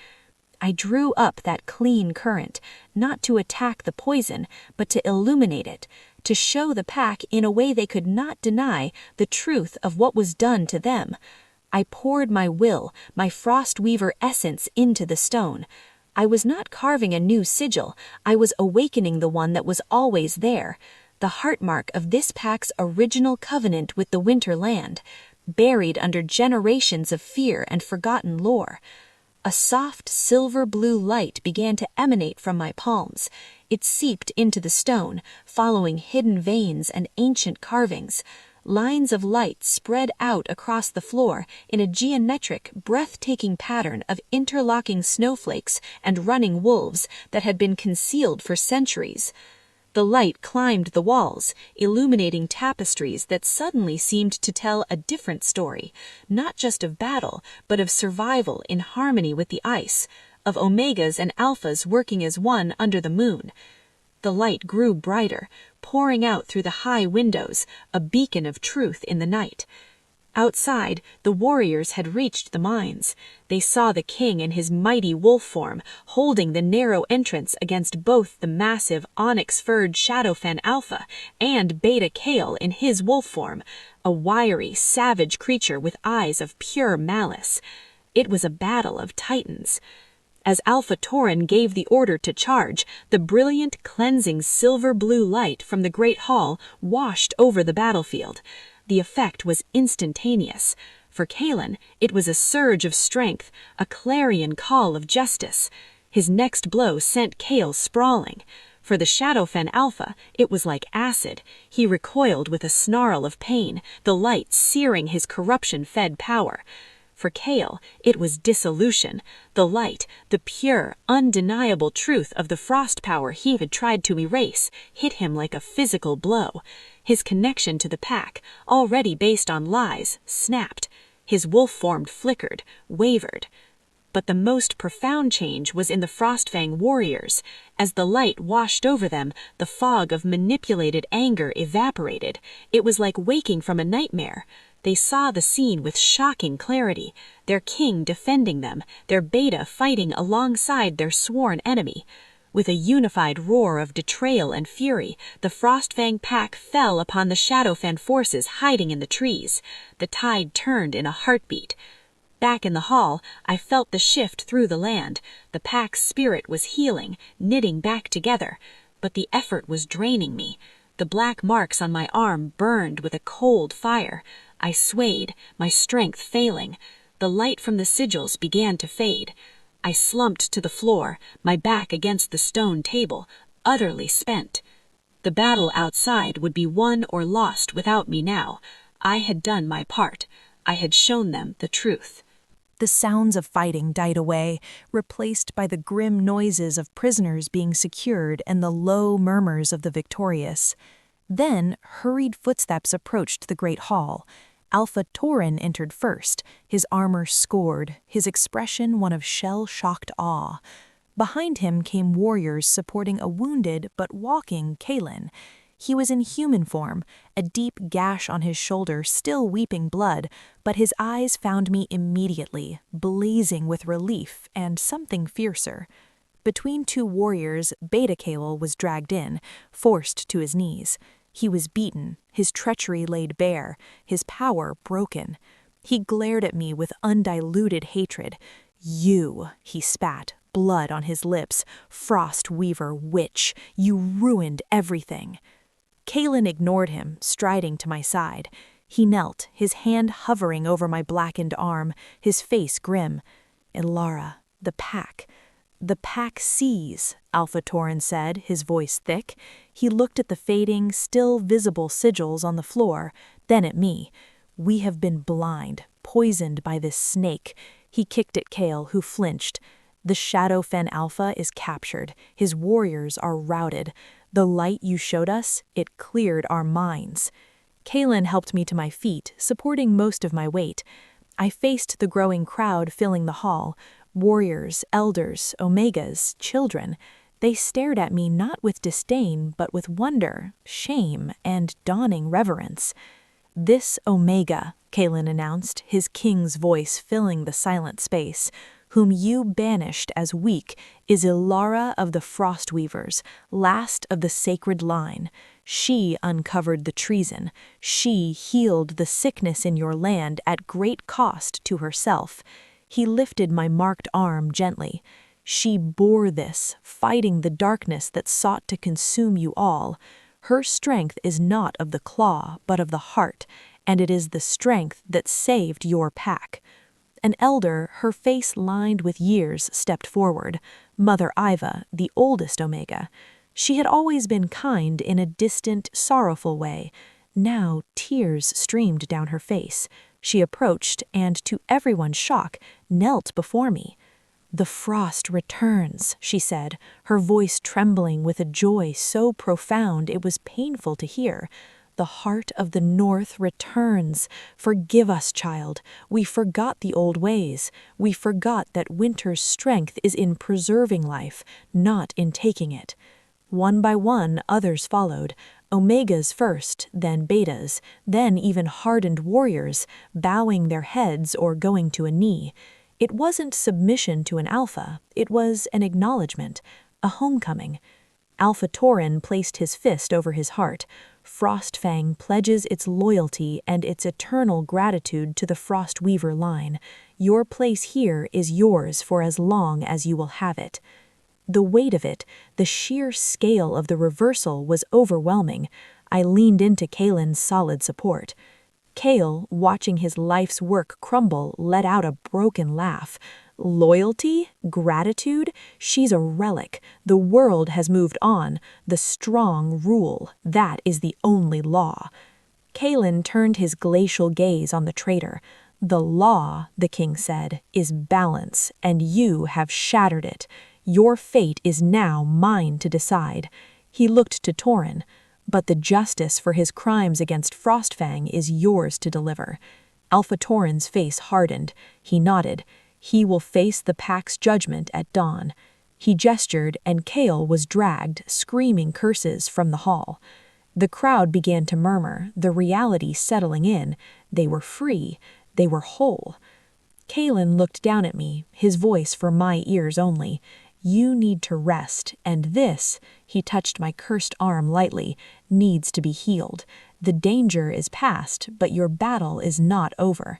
I drew up that clean current, not to attack the poison, but to illuminate it, to show the pack in a way they could not deny the truth of what was done to them. I poured my will, my Frostweaver essence into the stone. I was not carving a new sigil, I was awakening the one that was always there, the heartmark of this pack's original covenant with the Winter Land, buried under generations of fear and forgotten lore. A soft silver-blue light began to emanate from my palms. It seeped into the stone, following hidden veins and ancient carvings. Lines of light spread out across the floor in a geometric, breathtaking pattern of interlocking snowflakes and running wolves that had been concealed for centuries. The light climbed the walls, illuminating tapestries that suddenly seemed to tell a different story, not just of battle, but of survival in harmony with the ice, of omegas and alphas working as one under the moon. The light grew brighter, pouring out through the high windows, a beacon of truth in the night. Outside, the warriors had reached the mines. They saw the king in his mighty wolf form, holding the narrow entrance against both the massive onyx-furred Shadowfen Alpha and Beta Kale in his wolf form, a wiry, savage creature with eyes of pure malice. It was a battle of titans. As Alpha Tauren gave the order to charge, the brilliant, cleansing silver-blue light from the Great Hall washed over the battlefield. The effect was instantaneous. For Kalen, it was a surge of strength, a clarion call of justice. His next blow sent Kale sprawling. For the Shadowfen Alpha, it was like acid. He recoiled with a snarl of pain, the light searing his corruption-fed power. For Kale, it was dissolution. The light, the pure, undeniable truth of the frost power he had tried to erase, hit him like a physical blow. His connection to the pack, already based on lies, snapped. His wolf form flickered, wavered. But the most profound change was in the Frostfang warriors. As the light washed over them, the fog of manipulated anger evaporated. It was like waking from a nightmare. They saw the scene with shocking clarity, their king defending them, their beta fighting alongside their sworn enemy. With a unified roar of betrayal and fury, the Frostfang pack fell upon the Shadowfen forces hiding in the trees. The tide turned in a heartbeat. Back in the hall, I felt the shift through the land. The pack's spirit was healing, knitting back together. But the effort was draining me. The black marks on my arm burned with a cold fire. I swayed, my strength failing. The light from the sigils began to fade. I slumped to the floor, my back against the stone table, utterly spent. The battle outside would be won or lost without me now. I had done my part. I had shown them the truth. The sounds of fighting died away, replaced by the grim noises of prisoners being secured and the low murmurs of the victorious. Then hurried footsteps approached the great hall. Alpha Tauren entered first, his armor scored, his expression one of shell-shocked awe. Behind him came warriors supporting a wounded but walking Kalen. He was in human form, a deep gash on his shoulder still weeping blood, but his eyes found me immediately, blazing with relief and something fiercer. Between two warriors, Beta Kale was dragged in, forced to his knees. He was beaten, his treachery laid bare, his power broken. He glared at me with undiluted hatred. "You," he spat, blood on his lips, "Frost Weaver witch, you ruined everything." Kalen ignored him, striding to my side. He knelt, his hand hovering over my blackened arm, his face grim. "Ilara, the pack. The pack sees," Alpha Tauren said, his voice thick. He looked at the fading, still visible sigils on the floor, then at me. "We have been blind, poisoned by this snake." He kicked at Kale, who flinched. The Shadowfen Alpha is captured. His warriors are routed. The light you showed us, it cleared our minds. Kaelin helped me to my feet, supporting most of my weight. I faced the growing crowd filling the hall. Warriors, elders, omegas, children. They stared at me not with disdain, but with wonder, shame, and dawning reverence. "This Omega," Kaelin announced, his king's voice filling the silent space, "whom you banished as weak, is Ilara of the Frostweavers, last of the sacred line. She uncovered the treason. She healed the sickness in your land at great cost to herself." He lifted my marked arm gently. "She bore this, fighting the darkness that sought to consume you all. Her strength is not of the claw, but of the heart, and it is the strength that saved your pack." An elder, her face lined with years, stepped forward, Mother Iva, the oldest Omega. She had always been kind in a distant, sorrowful way. Now tears streamed down her face. She approached and, to everyone's shock, knelt before me. "The frost returns," she said, her voice trembling with a joy so profound it was painful to hear. "The heart of the North returns. Forgive us, child. We forgot the old ways. We forgot that winter's strength is in preserving life, not in taking it." One by one, others followed. Omegas first, then betas, then even hardened warriors, bowing their heads or going to a knee. It wasn't submission to an alpha, it was an acknowledgement, a homecoming. Alpha Tauren placed his fist over his heart. "Frostfang pledges its loyalty and its eternal gratitude to the Frostweaver line. Your place here is yours for as long as you will have it." The weight of it, the sheer scale of the reversal was overwhelming. I leaned into Kaelin's solid support. Kael, watching his life's work crumble, let out a broken laugh. "Loyalty? Gratitude? She's a relic. The world has moved on. The strong rule. That is the only law." Kaelin turned his glacial gaze on the traitor. "The law," the king said, "is balance, and you have shattered it. Your fate is now mine to decide." He looked to Tauren. "But the justice for his crimes against Frostfang is yours to deliver." Alpha Tauren's face hardened. He nodded. "He will face the pack's judgment at dawn." He gestured, and Kael was dragged, screaming curses, from the hall. The crowd began to murmur, the reality settling in. They were free. They were whole. Kaelin looked down at me, his voice for my ears only. "You need to rest, and this," he touched my cursed arm lightly, "needs to be healed. The danger is past, but your battle is not over."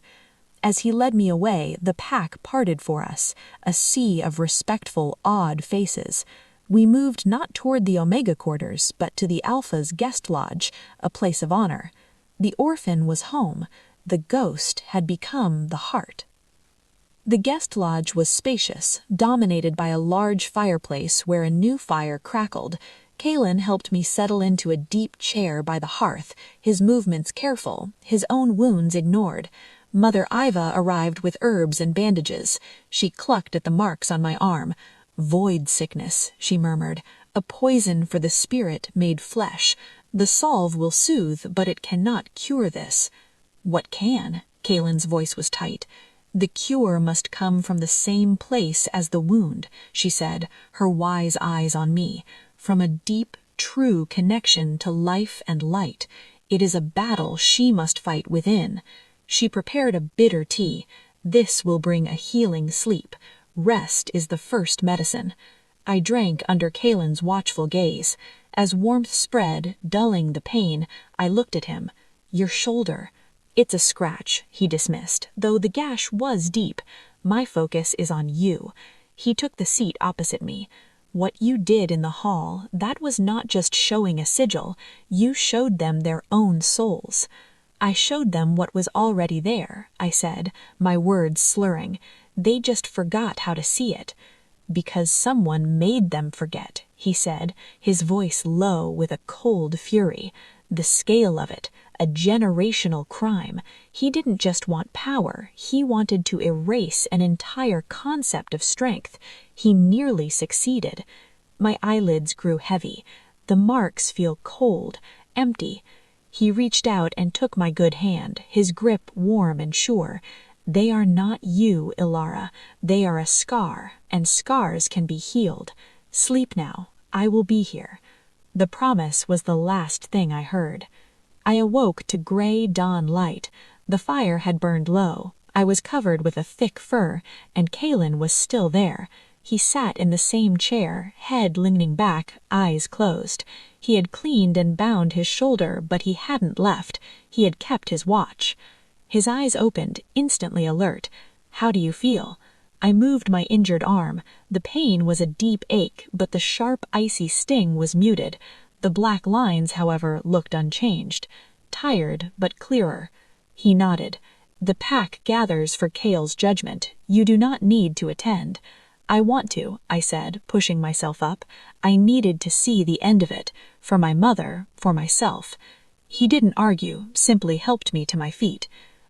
As he led me away, the pack parted for us, a sea of respectful, awed faces. We moved not toward the Omega quarters, but to the Alpha's guest lodge, a place of honor. The orphan was home. The ghost had become the heart. The guest lodge was spacious, dominated by a large fireplace where a new fire crackled. Kaelin helped me settle into a deep chair by the hearth, his movements careful, his own wounds ignored. Mother Iva arrived with herbs and bandages. She clucked at the marks on my arm. "Void sickness," she murmured, "a poison for the spirit made flesh. The salve will soothe, but it cannot cure this." "What can?" Kaelin's voice was tight. "The cure must come from the same place as the wound," she said, her wise eyes on me. "From a deep, true connection to life and light. It is a battle she must fight within." She prepared a bitter tea. "This will bring a healing sleep. Rest is the first medicine." I drank under Kaelin's watchful gaze. As warmth spread, dulling the pain, I looked at him. "Your shoulder." "It's a scratch," he dismissed, though the gash was deep. "My focus is on you." He took the seat opposite me. "What you did in the hall, that was not just showing a sigil. You showed them their own souls." "I showed them what was already there," I said, my words slurring. "They just forgot how to see it." "Because someone made them forget," he said, his voice low with a cold fury. "The scale of it, a generational crime. He didn't just want power, he wanted to erase an entire concept of strength. He nearly succeeded. My eyelids grew heavy. The marks feel cold, empty. He reached out and took my good hand, his grip warm and sure. They are not you, Ilara. They are a scar, and scars can be healed. Sleep now. I will be here. The promise was the last thing I heard. I awoke to gray dawn light. The fire had burned low. I was covered with a thick fur, and Kalen was still there. He sat in the same chair, head leaning back, eyes closed. He had cleaned and bound his shoulder, but he hadn't left. He had kept his watch. His eyes opened, instantly alert. "How do you feel?" I moved my injured arm. The pain was a deep ache, but the sharp, icy sting was muted. The black lines, however, looked unchanged. Tired, but clearer. He nodded. "The pack gathers for Kale's judgment. You do not need to attend." "I want to," I said, pushing myself up. I needed to see the end of it. For my mother, for myself. He didn't argue, simply helped me to my feet.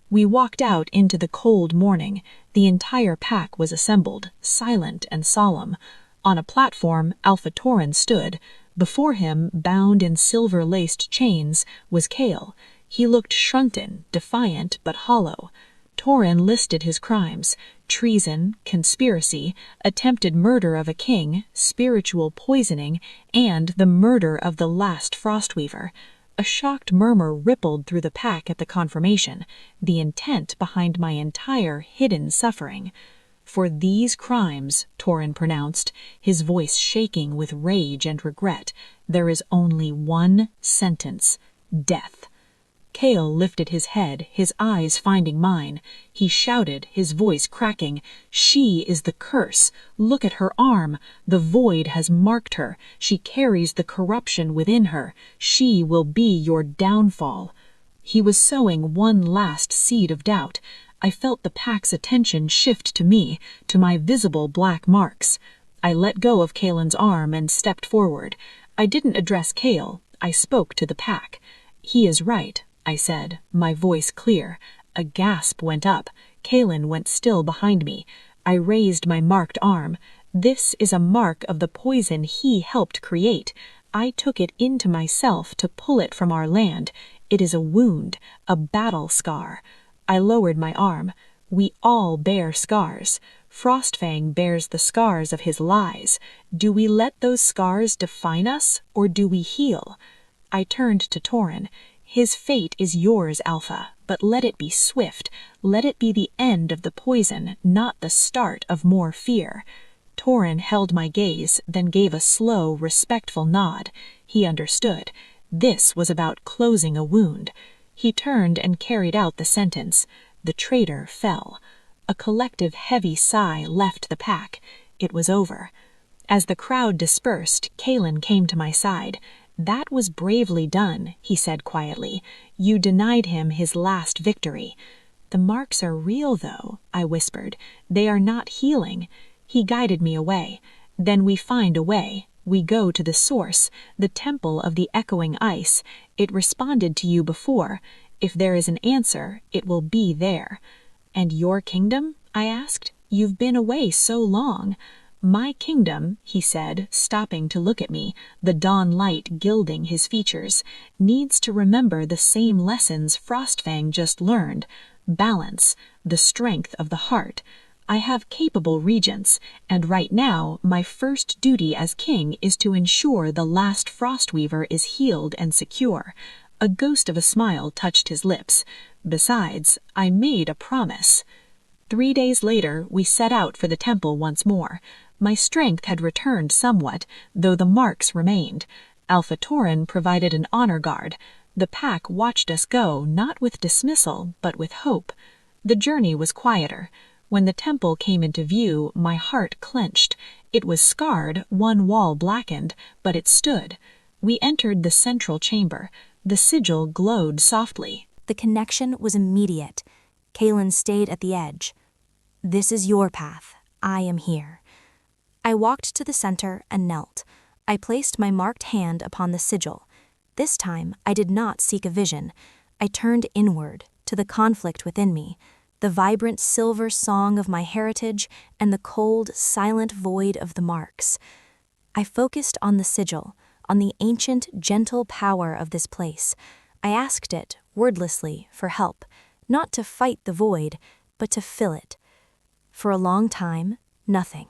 We walked out into the cold morning. The entire pack was assembled, silent and solemn. On a platform, Alpha Tauren stood. Before him, bound in silver-laced chains, was Kale. He looked shrunken, defiant, but hollow. Tauren listed his crimes: treason, conspiracy, attempted murder of a king, spiritual poisoning, and the murder of the last Frostweaver. A shocked murmur rippled through the pack at the confirmation, the intent behind my entire hidden suffering. "For these crimes," Tauren pronounced, his voice shaking with rage and regret, "there is only one sentence: death." Kale lifted his head, his eyes finding mine. He shouted, his voice cracking, "She is the curse. Look at her arm. The void has marked her. She carries the corruption within her. She will be your downfall." He was sowing one last seed of doubt. I felt the pack's attention shift to me, to my visible black marks. I let go of Kalen's arm and stepped forward. I didn't address Kale. I spoke to the pack. "He is right," I said, my voice clear. A gasp went up. Kalen went still behind me. I raised my marked arm. "This is a mark of the poison he helped create. I took it into myself to pull it from our land. It is a wound, a battle scar." I lowered my arm. "We all bear scars. Frostfang bears the scars of his lies. Do we let those scars define us, or do we heal?" I turned to Tauren. "His fate is yours, Alpha, but let it be swift. Let it be the end of the poison, not the start of more fear." Tauren held my gaze, then gave a slow, respectful nod. He understood. This was about closing a wound. He turned and carried out the sentence. The traitor fell. A collective heavy sigh left the pack. It was over. As the crowd dispersed, Kalen came to my side. "That was bravely done," he said quietly. "You denied him his last victory." "The marks are real, though," I whispered. "They are not healing." He guided me away. "Then we find a way. We go to the source, the temple of the echoing ice. It responded to you before. If there is an answer, it will be there." "And your kingdom?" I asked. "You've been away so long." "My kingdom," he said, stopping to look at me, the dawn light gilding his features, "needs to remember the same lessons Frostfang just learned. Balance, the strength of the heart. I have capable regents, and right now my first duty as king is to ensure the last Frostweaver is healed and secure." A ghost of a smile touched his lips. "Besides, I made a promise." 3 days later, we set out for the temple once more. My strength had returned somewhat, though the marks remained. Alpha Tauren provided an honor guard. The pack watched us go, not with dismissal, but with hope. The journey was quieter. When the temple came into view, my heart clenched. It was scarred, one wall blackened, but it stood. We entered the central chamber. The sigil glowed softly. The connection was immediate. Kalen stayed at the edge. "This is your path. I am here." I walked to the center and knelt. I placed my marked hand upon the sigil. This time, I did not seek a vision. I turned inward, to the conflict within me, the vibrant silver song of my heritage and the cold, silent void of the marks. I focused on the sigil, on the ancient, gentle power of this place. I asked it, wordlessly, for help, not to fight the void, but to fill it. For a long time, nothing.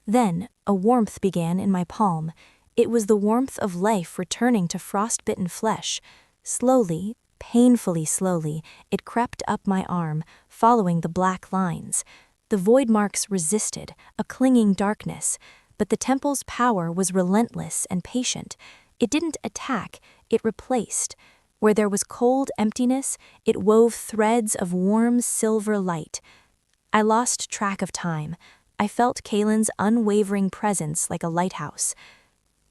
Then, a warmth began in my palm. It was the warmth of life returning to frost-bitten flesh. Slowly, painfully slowly, it crept up my arm, following the black lines. The void marks resisted, a clinging darkness, but the temple's power was relentless and patient. It didn't attack, it replaced. Where there was cold emptiness, it wove threads of warm silver light. I lost track of time. I felt Kalen's unwavering presence like a lighthouse.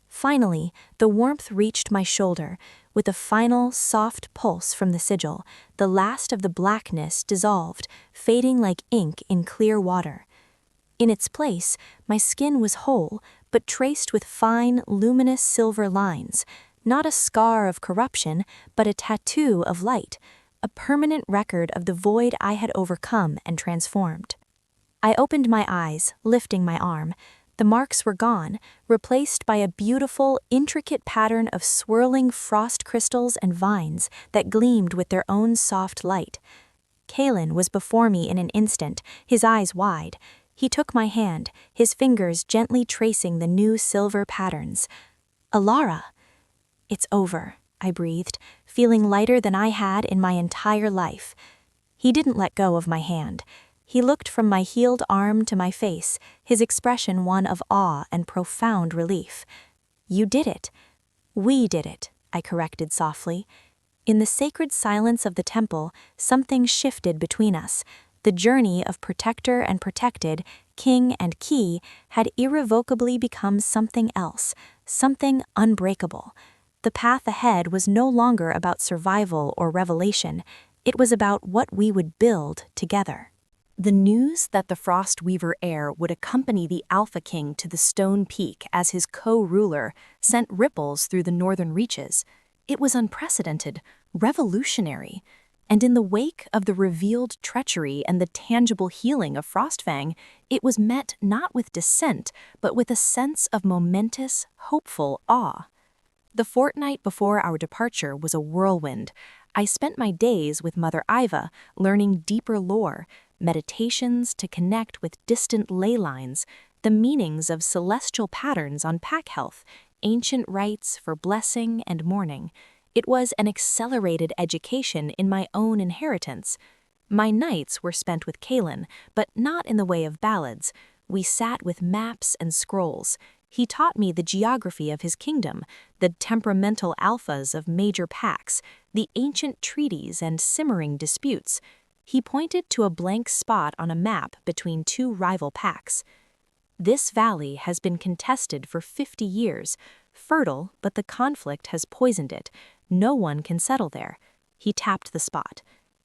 Finally, the warmth reached my shoulder. With a final, soft pulse from the sigil, the last of the blackness dissolved, fading like ink in clear water. In its place, my skin was whole, but traced with fine, luminous silver lines. Not a scar of corruption, but a tattoo of light, a permanent record of the void I had overcome and transformed. I opened my eyes, lifting my arm. The marks were gone, replaced by a beautiful, intricate pattern of swirling frost crystals and vines that gleamed with their own soft light. Kalen was before me in an instant, his eyes wide. He took my hand, his fingers gently tracing the new silver patterns. "Alara." "It's over," I breathed, feeling lighter than I had in my entire life. He didn't let go of my hand. He looked from my healed arm to my face, his expression one of awe and profound relief. "You did it." "We did it," I corrected softly. In the sacred silence of the temple, something shifted between us. The journey of protector and protected, king and key, had irrevocably become something else, something unbreakable. The path ahead was no longer about survival or revelation. It was about what we would build together. The news that the Frostweaver heir would accompany the Alpha King to the Stone Peak as his co-ruler sent ripples through the northern reaches. It was unprecedented, revolutionary, and in the wake of the revealed treachery and the tangible healing of Frostfang, it was met not with dissent, but with a sense of momentous, hopeful awe. The fortnight before our departure was a whirlwind. I spent my days with Mother Iva, learning deeper lore, meditations to connect with distant ley lines, the meanings of celestial patterns on pack health, ancient rites for blessing and mourning. It was an accelerated education in my own inheritance. My nights were spent with Kalen, but not in the way of ballads. We sat with maps and scrolls. He taught me the geography of his kingdom, the temperamental alphas of major packs, the ancient treaties and simmering disputes. He pointed to a blank spot on a map between two rival packs. "This valley has been contested for 50 years, fertile, but the conflict has poisoned it. No one can settle there." He tapped the spot.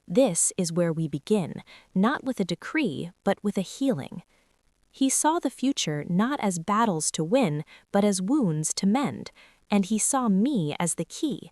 "This is where we begin, not with a decree, but with a healing." He saw the future not as battles to win, but as wounds to mend, and he saw me as the key.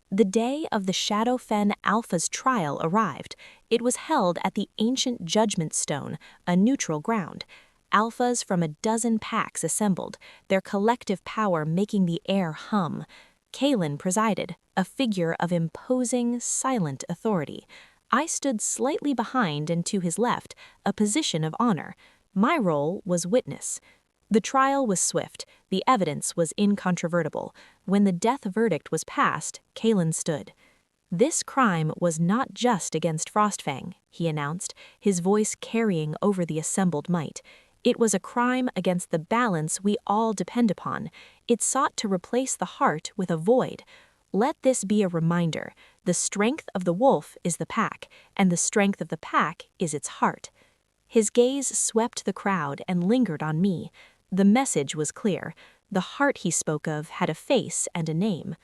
The day of the Shadowfen Alpha's trial arrived. It was held at the ancient Judgment Stone, a neutral ground. Alphas from a dozen packs assembled, their collective power making the air hum. Kalen presided, a figure of imposing, silent authority. I stood slightly behind and to his left, a position of honor. My role was witness. The trial was swift, the evidence was incontrovertible. When the death verdict was passed, Kalen stood. "This crime was not just against Frostfang," he announced, his voice carrying over the assembled might. "It was a crime against the balance we all depend upon. It sought to replace the heart with a void. Let this be a reminder. The strength of the wolf is the pack, and the strength of the pack is its heart." His gaze swept the crowd and lingered on me. The message was clear. The heart he spoke of had a face and a name.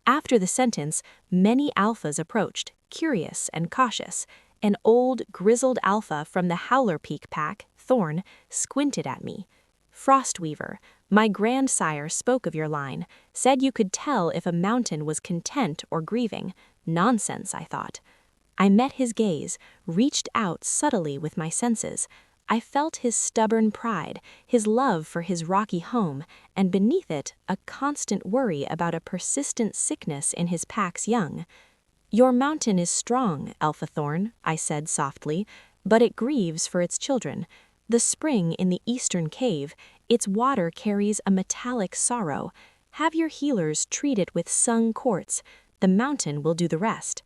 After the sentence, many alphas approached, curious and cautious. An old, grizzled alpha from the Howler Peak pack, Thorn, squinted at me. "Frostweaver, my grandsire spoke of your line, said you could tell if a mountain was content or grieving. Nonsense, I thought. I met his gaze, reached out subtly with my senses. I felt his stubborn pride, his love for his rocky home, and beneath it, a constant worry about a persistent sickness in his pack's young. "Your mountain is strong, Alpha Thorn," I said softly, "but it grieves for its children. The spring in the eastern cave, its water carries a metallic sorrow. Have your healers treat it with sung quartz. The mountain will do the rest."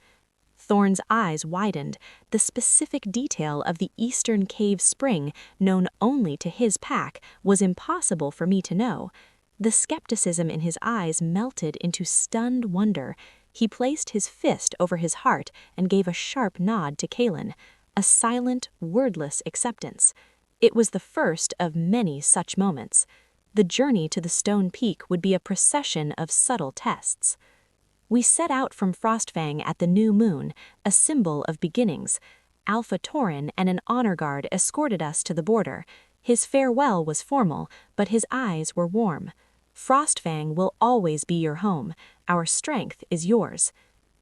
Thorn's eyes widened. The specific detail of the eastern cave spring, known only to his pack, was impossible for me to know. The skepticism in his eyes melted into stunned wonder. He placed his fist over his heart and gave a sharp nod to Kaelin, a silent, wordless acceptance. It was the first of many such moments. The journey to the stone peak would be a procession of subtle tests. We set out from Frostfang at the new moon, a symbol of beginnings. Alpha Tauren and an honor guard escorted us to the border. His farewell was formal, but his eyes were warm. "Frostfang will always be your home. Our strength is yours."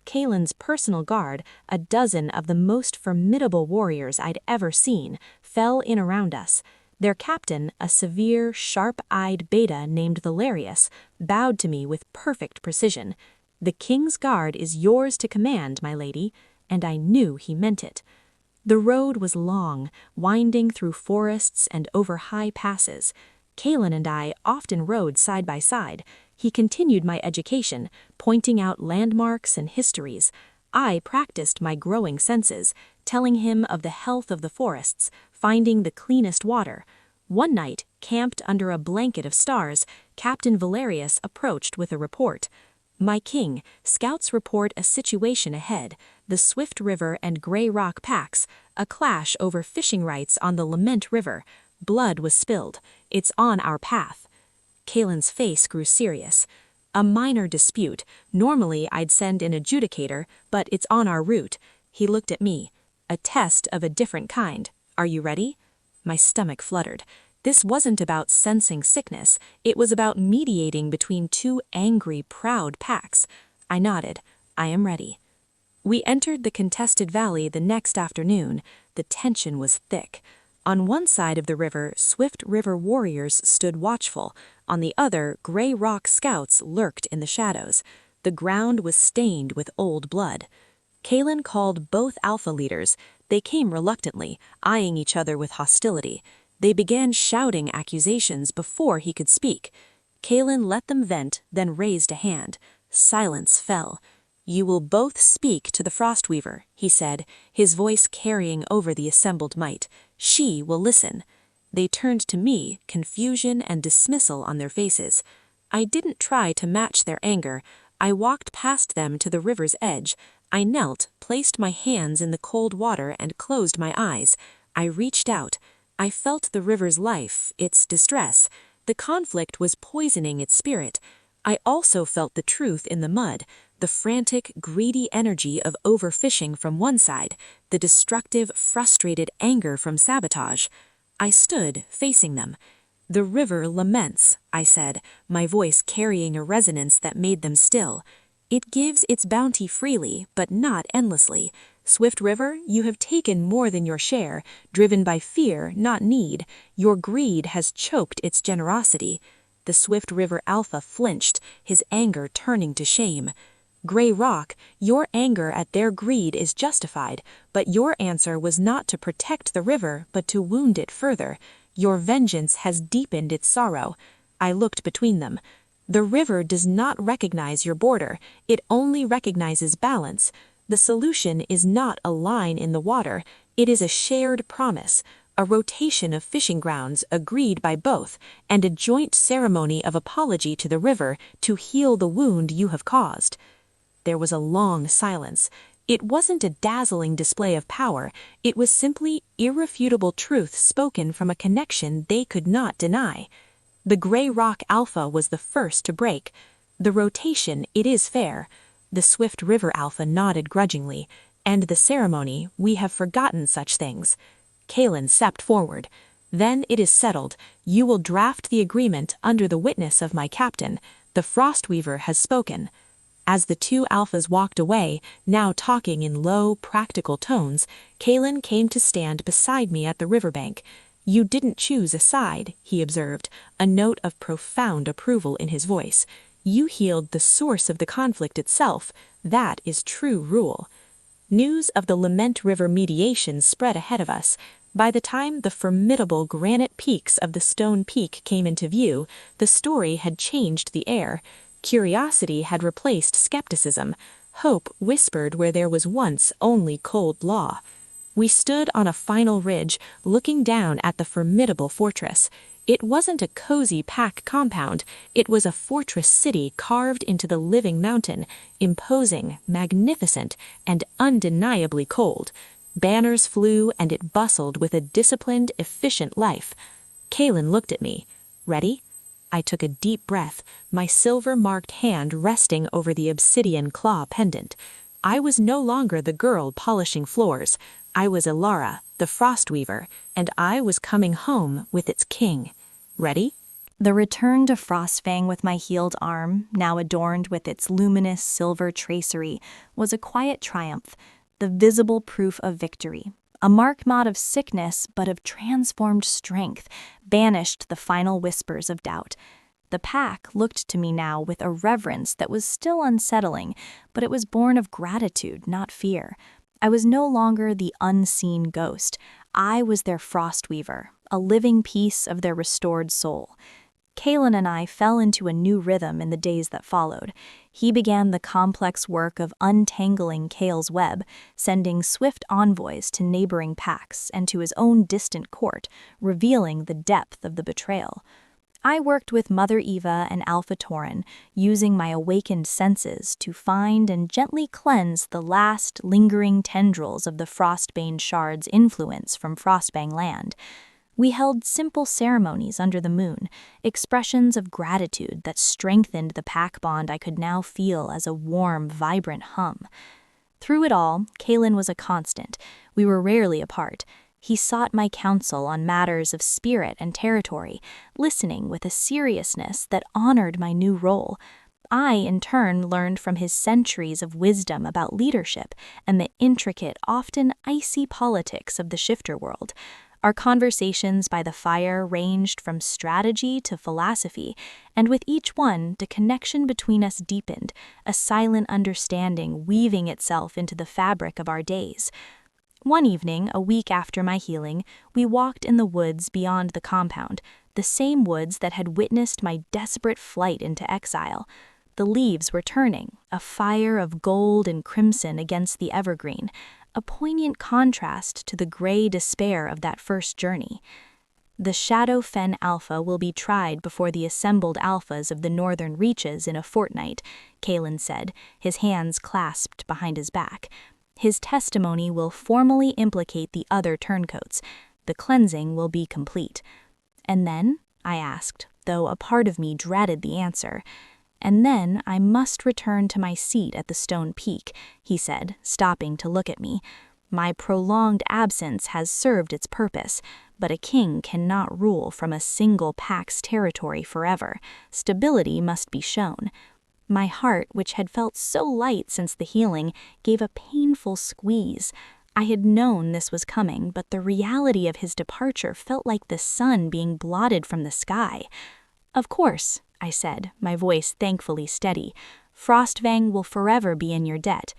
Kaelin's personal guard, a dozen of the most formidable warriors I'd ever seen, fell in around us. Their captain, a severe, sharp-eyed beta named Valerius, bowed to me with perfect precision. "The King's Guard is yours to command, my lady," and I knew he meant it. The road was long, winding through forests and over high passes. Kaelin and I often rode side by side. He continued my education, pointing out landmarks and histories. I practiced my growing senses, telling him of the health of the forests, finding the cleanest water. One night, camped under a blanket of stars, Captain Valerius approached with a report. "My king, scouts report a situation ahead, the Swift River and Grey Rock packs, a clash over fishing rights on the Lament River. Blood was spilled. It's on our path." Kaelin's face grew serious. "A minor dispute. Normally I'd send an adjudicator, but it's on our route." He looked at me. "A test of a different kind. Are you ready?" My stomach fluttered. This wasn't about sensing sickness, it was about mediating between two angry, proud packs. I nodded. "I am ready." We entered the contested valley the next afternoon. The tension was thick. On one side of the river, Swift River warriors stood watchful. On the other, Grey Rock scouts lurked in the shadows. The ground was stained with old blood. Kaelin called both alpha leaders. They came reluctantly, eyeing each other with hostility. They began shouting accusations before he could speak. Kaelin let them vent, then raised a hand. Silence fell. "You will both speak to the Frostweaver," he said, his voice carrying over the assembled might. "She will listen." They turned to me, confusion and dismissal on their faces. I didn't try to match their anger. I walked past them to the river's edge. I knelt, placed my hands in the cold water and closed my eyes. I reached out. I felt the river's life, its distress. The conflict was poisoning its spirit. I also felt the truth in the mud, the frantic, greedy energy of overfishing from one side, the destructive, frustrated anger from sabotage. I stood, facing them. "The river laments," I said, my voice carrying a resonance that made them still. "It gives its bounty freely, but not endlessly. Swift River, you have taken more than your share, driven by fear, not need. Your greed has choked its generosity." The Swift River Alpha flinched, his anger turning to shame. "Grey Rock, your anger at their greed is justified, but your answer was not to protect the river, but to wound it further. Your vengeance has deepened its sorrow." I looked between them. "The river does not recognize your border, it only recognizes balance. The solution is not a line in the water, it is a shared promise, a rotation of fishing grounds agreed by both, and a joint ceremony of apology to the river to heal the wound you have caused." There was a long silence. It wasn't a dazzling display of power, it was simply irrefutable truth spoken from a connection they could not deny. The Grey Rock Alpha was the first to break. "The rotation, it is fair." The Swift River Alpha nodded grudgingly. "And the ceremony, we have forgotten such things." Kaelin stepped forward. "Then it is settled. You will draft the agreement under the witness of my captain. The Frostweaver has spoken." As the two alphas walked away, now talking in low, practical tones, Kalen came to stand beside me at the riverbank. "You didn't choose a side," he observed, a note of profound approval in his voice. "You healed the source of the conflict itself. That is true rule." News of the Lament River mediation spread ahead of us. By the time the formidable granite peaks of the Stone Peak came into view, the story had changed the air. Curiosity had replaced skepticism. Hope whispered where there was once only cold law. We stood on a final ridge, looking down at the formidable fortress. It wasn't a cozy pack compound, it was a fortress city carved into the living mountain, imposing, magnificent, and undeniably cold. Banners flew and it bustled with a disciplined, efficient life. Kalen looked at me. "Ready?" I took a deep breath, my silver-marked hand resting over the obsidian claw pendant. I was no longer the girl polishing floors. I was Ilara, the Frostweaver, and I was coming home with its king. Ready? The return to Frostfang with my healed arm, now adorned with its luminous silver tracery, was a quiet triumph, the visible proof of victory. A mark not of sickness, but of transformed strength, banished the final whispers of doubt. The pack looked to me now with a reverence that was still unsettling, but it was born of gratitude, not fear. I was no longer the unseen ghost. I was their Frostweaver, a living piece of their restored soul. Kalen and I fell into a new rhythm in the days that followed. He began the complex work of untangling Kale's web, sending swift envoys to neighboring packs and to his own distant court, revealing the depth of the betrayal. I worked with Mother Eva and Alpha Tauren, using my awakened senses to find and gently cleanse the last lingering tendrils of the Frostbane Shard's influence from Frostbang land. We held simple ceremonies under the moon, expressions of gratitude that strengthened the pack bond I could now feel as a warm, vibrant hum. Through it all, Kalen was a constant. We were rarely apart. He sought my counsel on matters of spirit and territory, listening with a seriousness that honored my new role. I, in turn, learned from his centuries of wisdom about leadership and the intricate, often icy politics of the shifter world. Our conversations by the fire ranged from strategy to philosophy, and with each one, the connection between us deepened, a silent understanding weaving itself into the fabric of our days. One evening, a week after my healing, we walked in the woods beyond the compound, the same woods that had witnessed my desperate flight into exile. The leaves were turning, a fire of gold and crimson against the evergreen, a poignant contrast to the gray despair of that first journey. The Shadow Fen Alpha will be tried before the assembled alphas of the northern reaches in a fortnight, Kalen said, his hands clasped behind his back. His testimony will formally implicate the other turncoats. The cleansing will be complete. And then, I asked, though a part of me dreaded the answer. And then I must return to my seat at the Stone Peak, he said, stopping to look at me. My prolonged absence has served its purpose, but a king cannot rule from a single pack's territory forever. Stability must be shown. My heart, which had felt so light since the healing, gave a painful squeeze. I had known this was coming, but the reality of his departure felt like the sun being blotted from the sky. "Of course," I said, my voice thankfully steady, "Frostfang will forever be in your debt."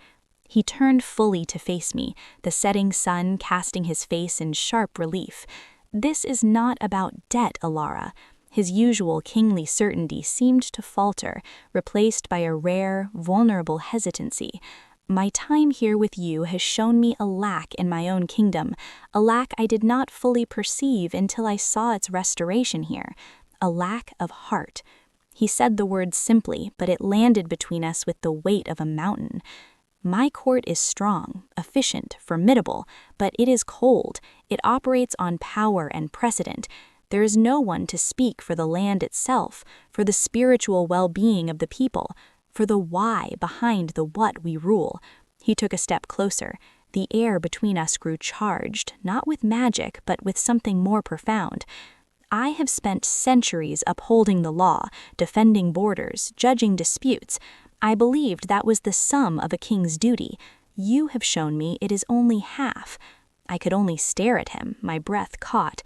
He turned fully to face me, the setting sun casting his face in sharp relief. "This is not about debt, Ilara." His usual kingly certainty seemed to falter, replaced by a rare, vulnerable hesitancy. "My time here with you has shown me a lack in my own kingdom, a lack I did not fully perceive until I saw its restoration here, a lack of heart." He said the word simply, but it landed between us with the weight of a mountain. "My court is strong, efficient, formidable, but it is cold. It operates on power and precedent. There is no one to speak for the land itself, for the spiritual well-being of the people, for the why behind the what we rule." He took a step closer. The air between us grew charged, not with magic, but with something more profound. "I have spent centuries upholding the law, defending borders, judging disputes. I believed that was the sum of a king's duty. You have shown me it is only half. I could only stare at him, my breath caught.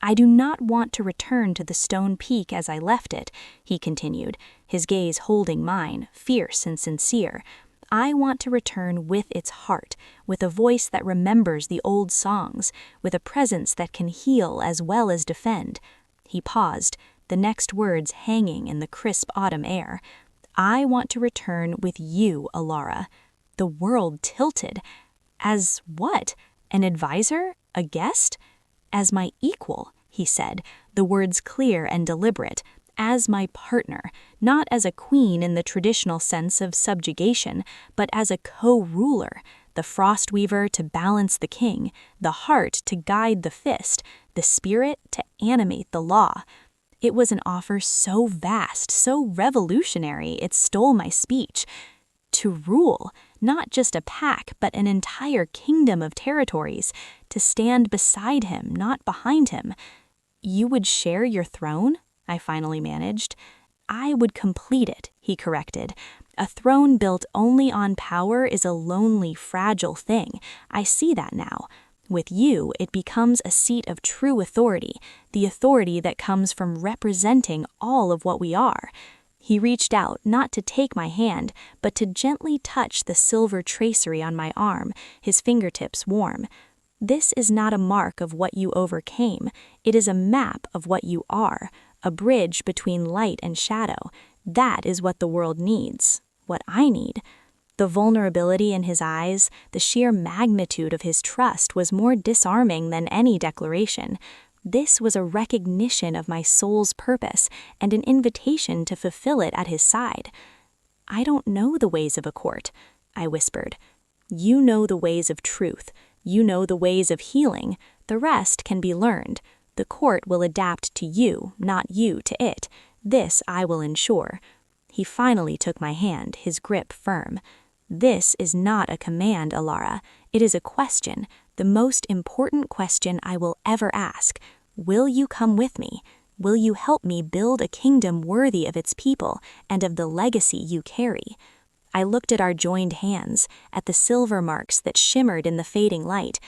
I do not want to return to the stone peak as I left it, he continued, his gaze holding mine, fierce and sincere. I want to return with its heart, with a voice that remembers the old songs, with a presence that can heal as well as defend. He paused, the next words hanging in the crisp autumn air. I want to return with you, Alara. The world tilted. As what? An advisor? A guest? As my equal, he said, the words clear and deliberate. As my partner, not as a queen in the traditional sense of subjugation, but as a co-ruler, the Frostweaver to balance the king, the heart to guide the fist, the spirit to animate the law. It was an offer so vast, so revolutionary, it stole my speech. To rule, not just a pack, but an entire kingdom of territories, to stand beside him, not behind him. You would share your throne? I finally managed. I would complete it, he corrected. A throne built only on power is a lonely, fragile thing. I see that now. With you, it becomes a seat of true authority, the authority that comes from representing all of what we are. He reached out, not to take my hand, but to gently touch the silver tracery on my arm, his fingertips warm. This is not a mark of what you overcame. It is a map of what you are, a bridge between light and shadow. That is what the world needs, what I need. The vulnerability in his eyes, the sheer magnitude of his trust was more disarming than any declaration. This was a recognition of my soul's purpose and an invitation to fulfill it at his side. I don't know the ways of a court, I whispered. You know the ways of truth. You know the ways of healing. The rest can be learned. The court will adapt to you, not you to it. This I will ensure. He finally took my hand, his grip firm. This is not a command, Alara. It is a question, the most important question I will ever ask. Will you come with me? Will you help me build a kingdom worthy of its people and of the legacy you carry? I looked at our joined hands, at the silver marks that shimmered in the fading light.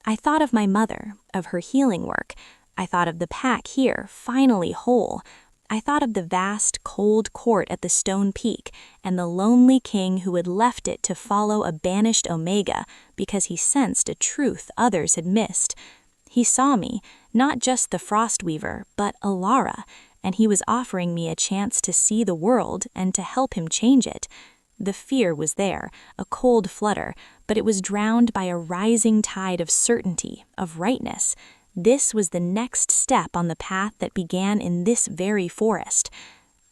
I thought of my mother, of her healing work. I thought of the pack here, finally whole. I thought of the vast, cold court at the stone peak and the lonely king who had left it to follow a banished Omega because he sensed a truth others had missed. He saw me, not just the Frostweaver, but Alara, and he was offering me a chance to see the world and to help him change it. The fear was there, a cold flutter, but it was drowned by a rising tide of certainty, of rightness. This was the next step on the path that began in this very forest.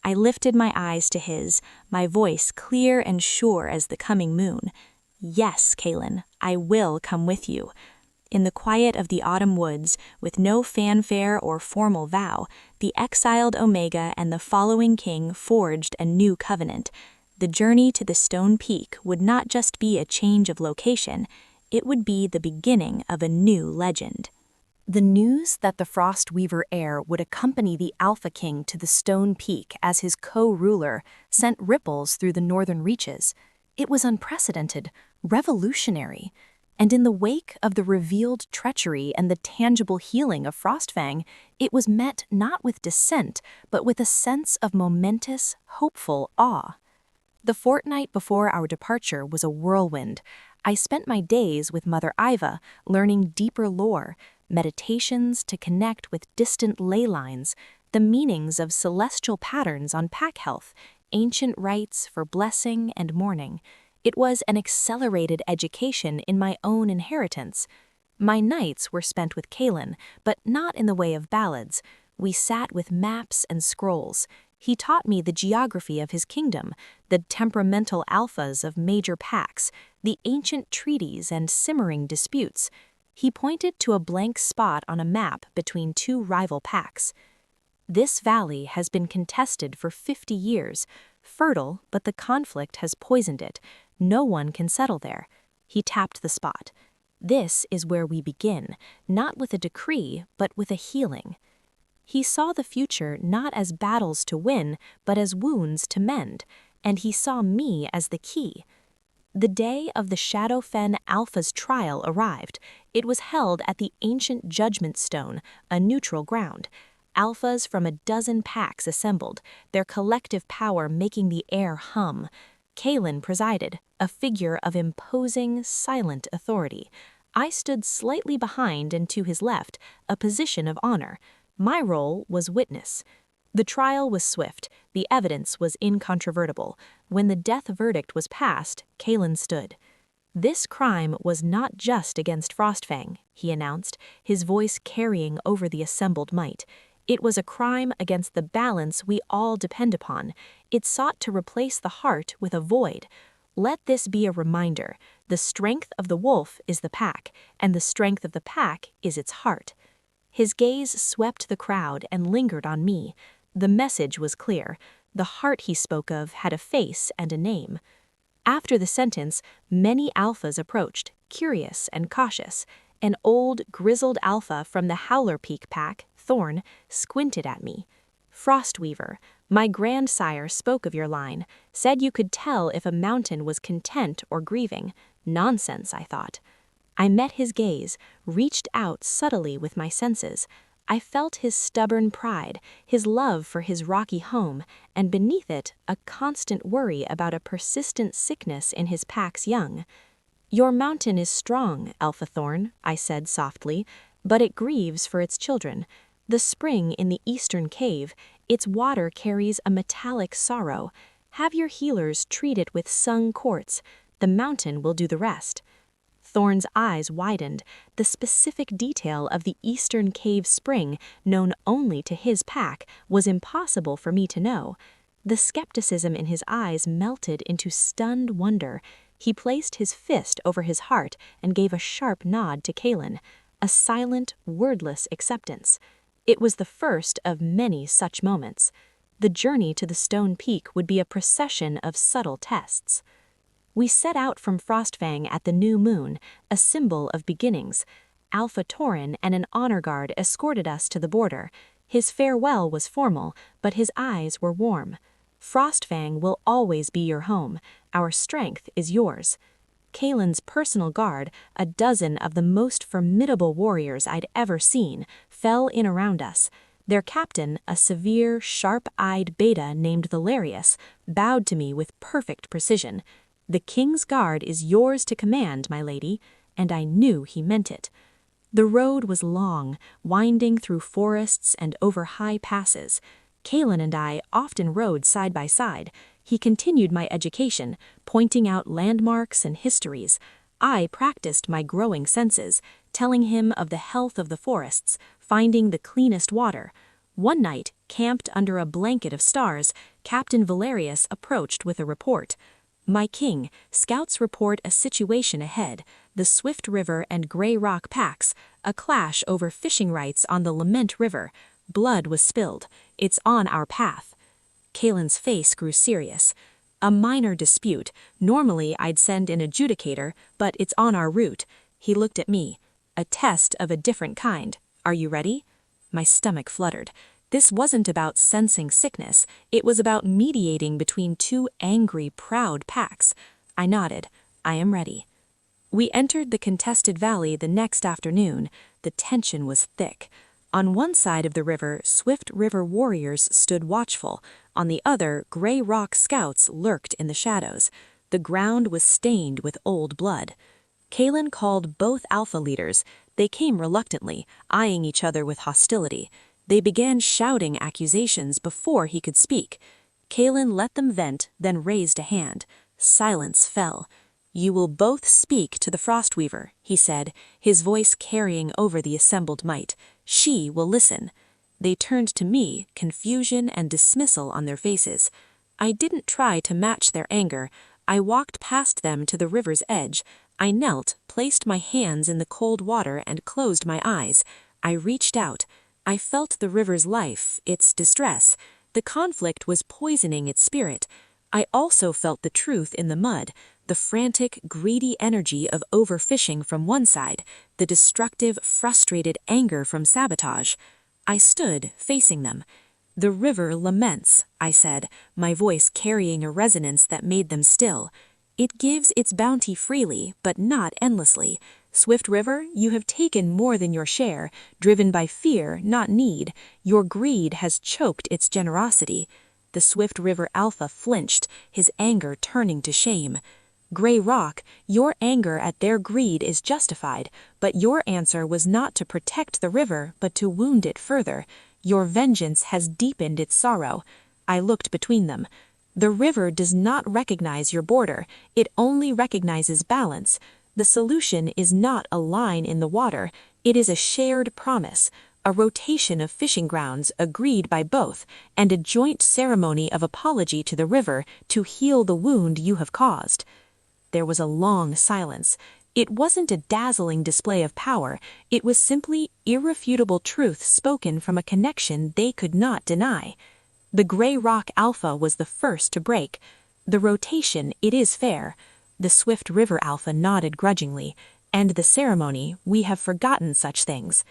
I lifted my eyes to his, my voice clear and sure as the coming moon. Yes, Kaelin, I will come with you. In the quiet of the autumn woods, with no fanfare or formal vow, the exiled Omega and the following king forged a new covenant. The journey to the stone peak would not just be a change of location, it would be the beginning of a new legend. The news that the Frostweaver heir would accompany the Alpha King to the Stone Peak as his co-ruler sent ripples through the northern reaches. It was unprecedented, revolutionary, and in the wake of the revealed treachery and the tangible healing of Frostfang, it was met not with dissent, but with a sense of momentous, hopeful awe. The fortnight before our departure was a whirlwind. I spent my days with Mother Iva, learning deeper lore, meditations to connect with distant ley lines, the meanings of celestial patterns on pack health, ancient rites for blessing and mourning. It was an accelerated education in my own inheritance. My nights were spent with Kaelin, but not in the way of ballads. We sat with maps and scrolls. He taught me the geography of his kingdom, the temperamental alphas of major packs, the ancient treaties and simmering disputes. He pointed to a blank spot on a map between two rival packs. This valley has been contested for 50 years, fertile, but the conflict has poisoned it. No one can settle there. He tapped the spot. This is where we begin, not with a decree, but with a healing. He saw the future not as battles to win, but as wounds to mend. and he saw me as the key. The day of the Shadowfen Alpha's trial arrived. It was held at the ancient Judgment Stone, a neutral ground. Alphas from a dozen packs assembled, their collective power making the air hum. Kalen presided, a figure of imposing, silent authority. I stood slightly behind and to his left, a position of honor. My role was witness. The trial was swift, the evidence was incontrovertible. When the death verdict was passed, Kalen stood. This crime was not just against Frostfang, he announced, his voice carrying over the assembled might. It was a crime against the balance we all depend upon. It sought to replace the heart with a void. Let this be a reminder. The strength of the wolf is the pack, and the strength of the pack is its heart. His gaze swept the crowd and lingered on me. The message was clear. The heart he spoke of had a face and a name. After the sentence, many alphas approached, curious and cautious. An old, grizzled alpha from the Howler Peak pack, Thorn, squinted at me. Frostweaver, my grandsire spoke of your line, said you could tell if a mountain was content or grieving. Nonsense, I thought. I met his gaze, reached out subtly with my senses. I felt his stubborn pride, his love for his rocky home, and beneath it, a constant worry about a persistent sickness in his pack's young. Your mountain is strong, Alpha Thorn, I said softly, but it grieves for its children. The spring in the eastern cave, its water carries a metallic sorrow. Have your healers treat it with sung quartz. The mountain will do the rest. Thorn's eyes widened. The specific detail of the eastern cave spring, known only to his pack, was impossible for me to know. The skepticism in his eyes melted into stunned wonder. He placed his fist over his heart and gave a sharp nod to Kalen, a silent, wordless acceptance. It was the first of many such moments. The journey to the Stone Peak would be a procession of subtle tests. We set out from Frostfang at the new moon, a symbol of beginnings. Alpha Tauren and an honor guard escorted us to the border. His farewell was formal, but his eyes were warm. Frostfang will always be your home. Our strength is yours. Kalen's personal guard, a dozen of the most formidable warriors I'd ever seen, fell in around us. Their captain, a severe, sharp-eyed beta named Valerius, bowed to me with perfect precision. The king's guard is yours to command, my lady, and I knew he meant it. The road was long, winding through forests and over high passes. Kalen and I often rode side by side. He continued my education, pointing out landmarks and histories. I practiced my growing senses, telling him of the health of the forests, finding the cleanest water. One night, camped under a blanket of stars, Captain Valerius approached with a report. My king, scouts report a situation ahead, the Swift River and Grey Rock packs, a clash over fishing rights on the Lament River. Blood was spilled. It's on our path. Kalen's face grew serious. A minor dispute. Normally I'd send an adjudicator, but it's on our route. He looked at me. A test of a different kind. Are you ready? My stomach fluttered. This wasn't about sensing sickness. It was about mediating between two angry, proud packs. I nodded. I am ready. We entered the contested valley the next afternoon. The tension was thick. On one side of the river, Swift River warriors stood watchful. On the other, Grey Rock scouts lurked in the shadows. The ground was stained with old blood. Kalen called both alpha leaders. They came reluctantly, eyeing each other with hostility. They began shouting accusations before he could speak. Kalen let them vent, then raised a hand. Silence fell. You will both speak to the Frostweaver, he said, his voice carrying over the assembled might. She will listen. They turned to me, confusion and dismissal on their faces. I didn't try to match their anger. I walked past them to the river's edge. I knelt, placed my hands in the cold water and closed my eyes. I reached out. I felt the river's life, its distress. The conflict was poisoning its spirit. I also felt the truth in the mud, the frantic, greedy energy of overfishing from one side, the destructive, frustrated anger from sabotage. I stood, facing them. "The river laments," I said, my voice carrying a resonance that made them still. "It gives its bounty freely, but not endlessly. Swift River, you have taken more than your share, driven by fear, not need. Your greed has choked its generosity." The Swift River Alpha flinched, his anger turning to shame. "Gray Rock, your anger at their greed is justified, but your answer was not to protect the river, but to wound it further. Your vengeance has deepened its sorrow." I looked between them. "The river does not recognize your border, it only recognizes balance. The solution is not a line in the water, it is a shared promise, a rotation of fishing grounds agreed by both, and a joint ceremony of apology to the river to heal the wound you have caused." There was a long silence. It wasn't a dazzling display of power, it was simply irrefutable truth spoken from a connection they could not deny. The Gray Rock Alpha was the first to break. "The rotation, it is fair." The Swift River Alpha nodded grudgingly. "And the ceremony, we have forgotten such things."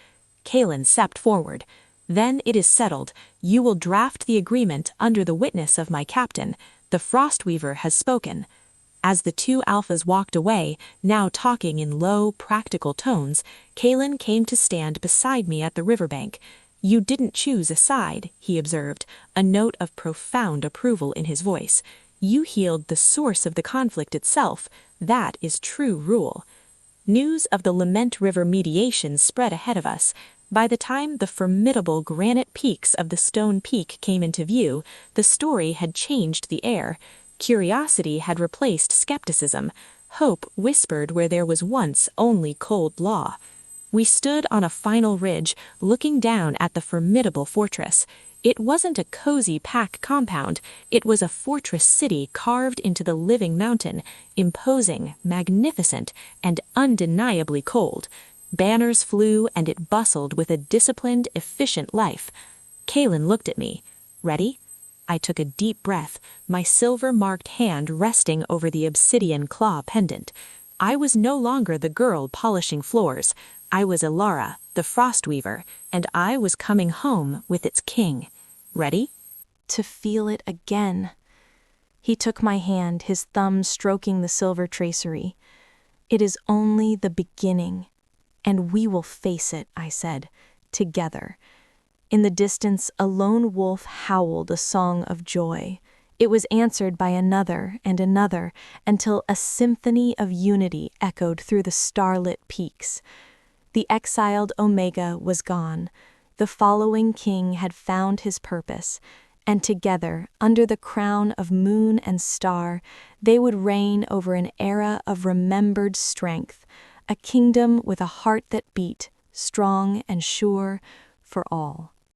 Kalen stepped forward. "Then it is settled. You will draft the agreement under the witness of my captain. The Frostweaver has spoken." As the two alphas walked away, now talking in low, practical tones, Kalen came to stand beside me at the riverbank. "You didn't choose a side," he observed, a note of profound approval in his voice. "You healed the source of the conflict itself. That is true rule." News of the Lament River mediation spread ahead of us. By the time the formidable granite peaks of the Stone Peak came into view, the story had changed the air. Curiosity had replaced skepticism. Hope whispered where there was once only cold law. We stood on a final ridge, looking down at the formidable fortress. It wasn't a cozy pack compound, it was a fortress city carved into the living mountain, imposing, magnificent, and undeniably cold. Banners flew and it bustled with a disciplined, efficient life. Kalen looked at me. "Ready?" I took a deep breath, my silver-marked hand resting over the obsidian claw pendant. I was no longer the girl polishing floors. I was Ilara, the Frostweaver, and I was coming home with its king. Ready? To feel it again. He took my hand, his thumb stroking the silver tracery. "It is only the beginning, and we will face it," I said, "together." In the distance, a lone wolf howled a song of joy. It was answered by another and another, until a symphony of unity echoed through the starlit peaks. The exiled Omega was gone. The following king had found his purpose, and together, under the crown of moon and star, they would reign over an era of remembered strength, a kingdom with a heart that beat, strong and sure, for all.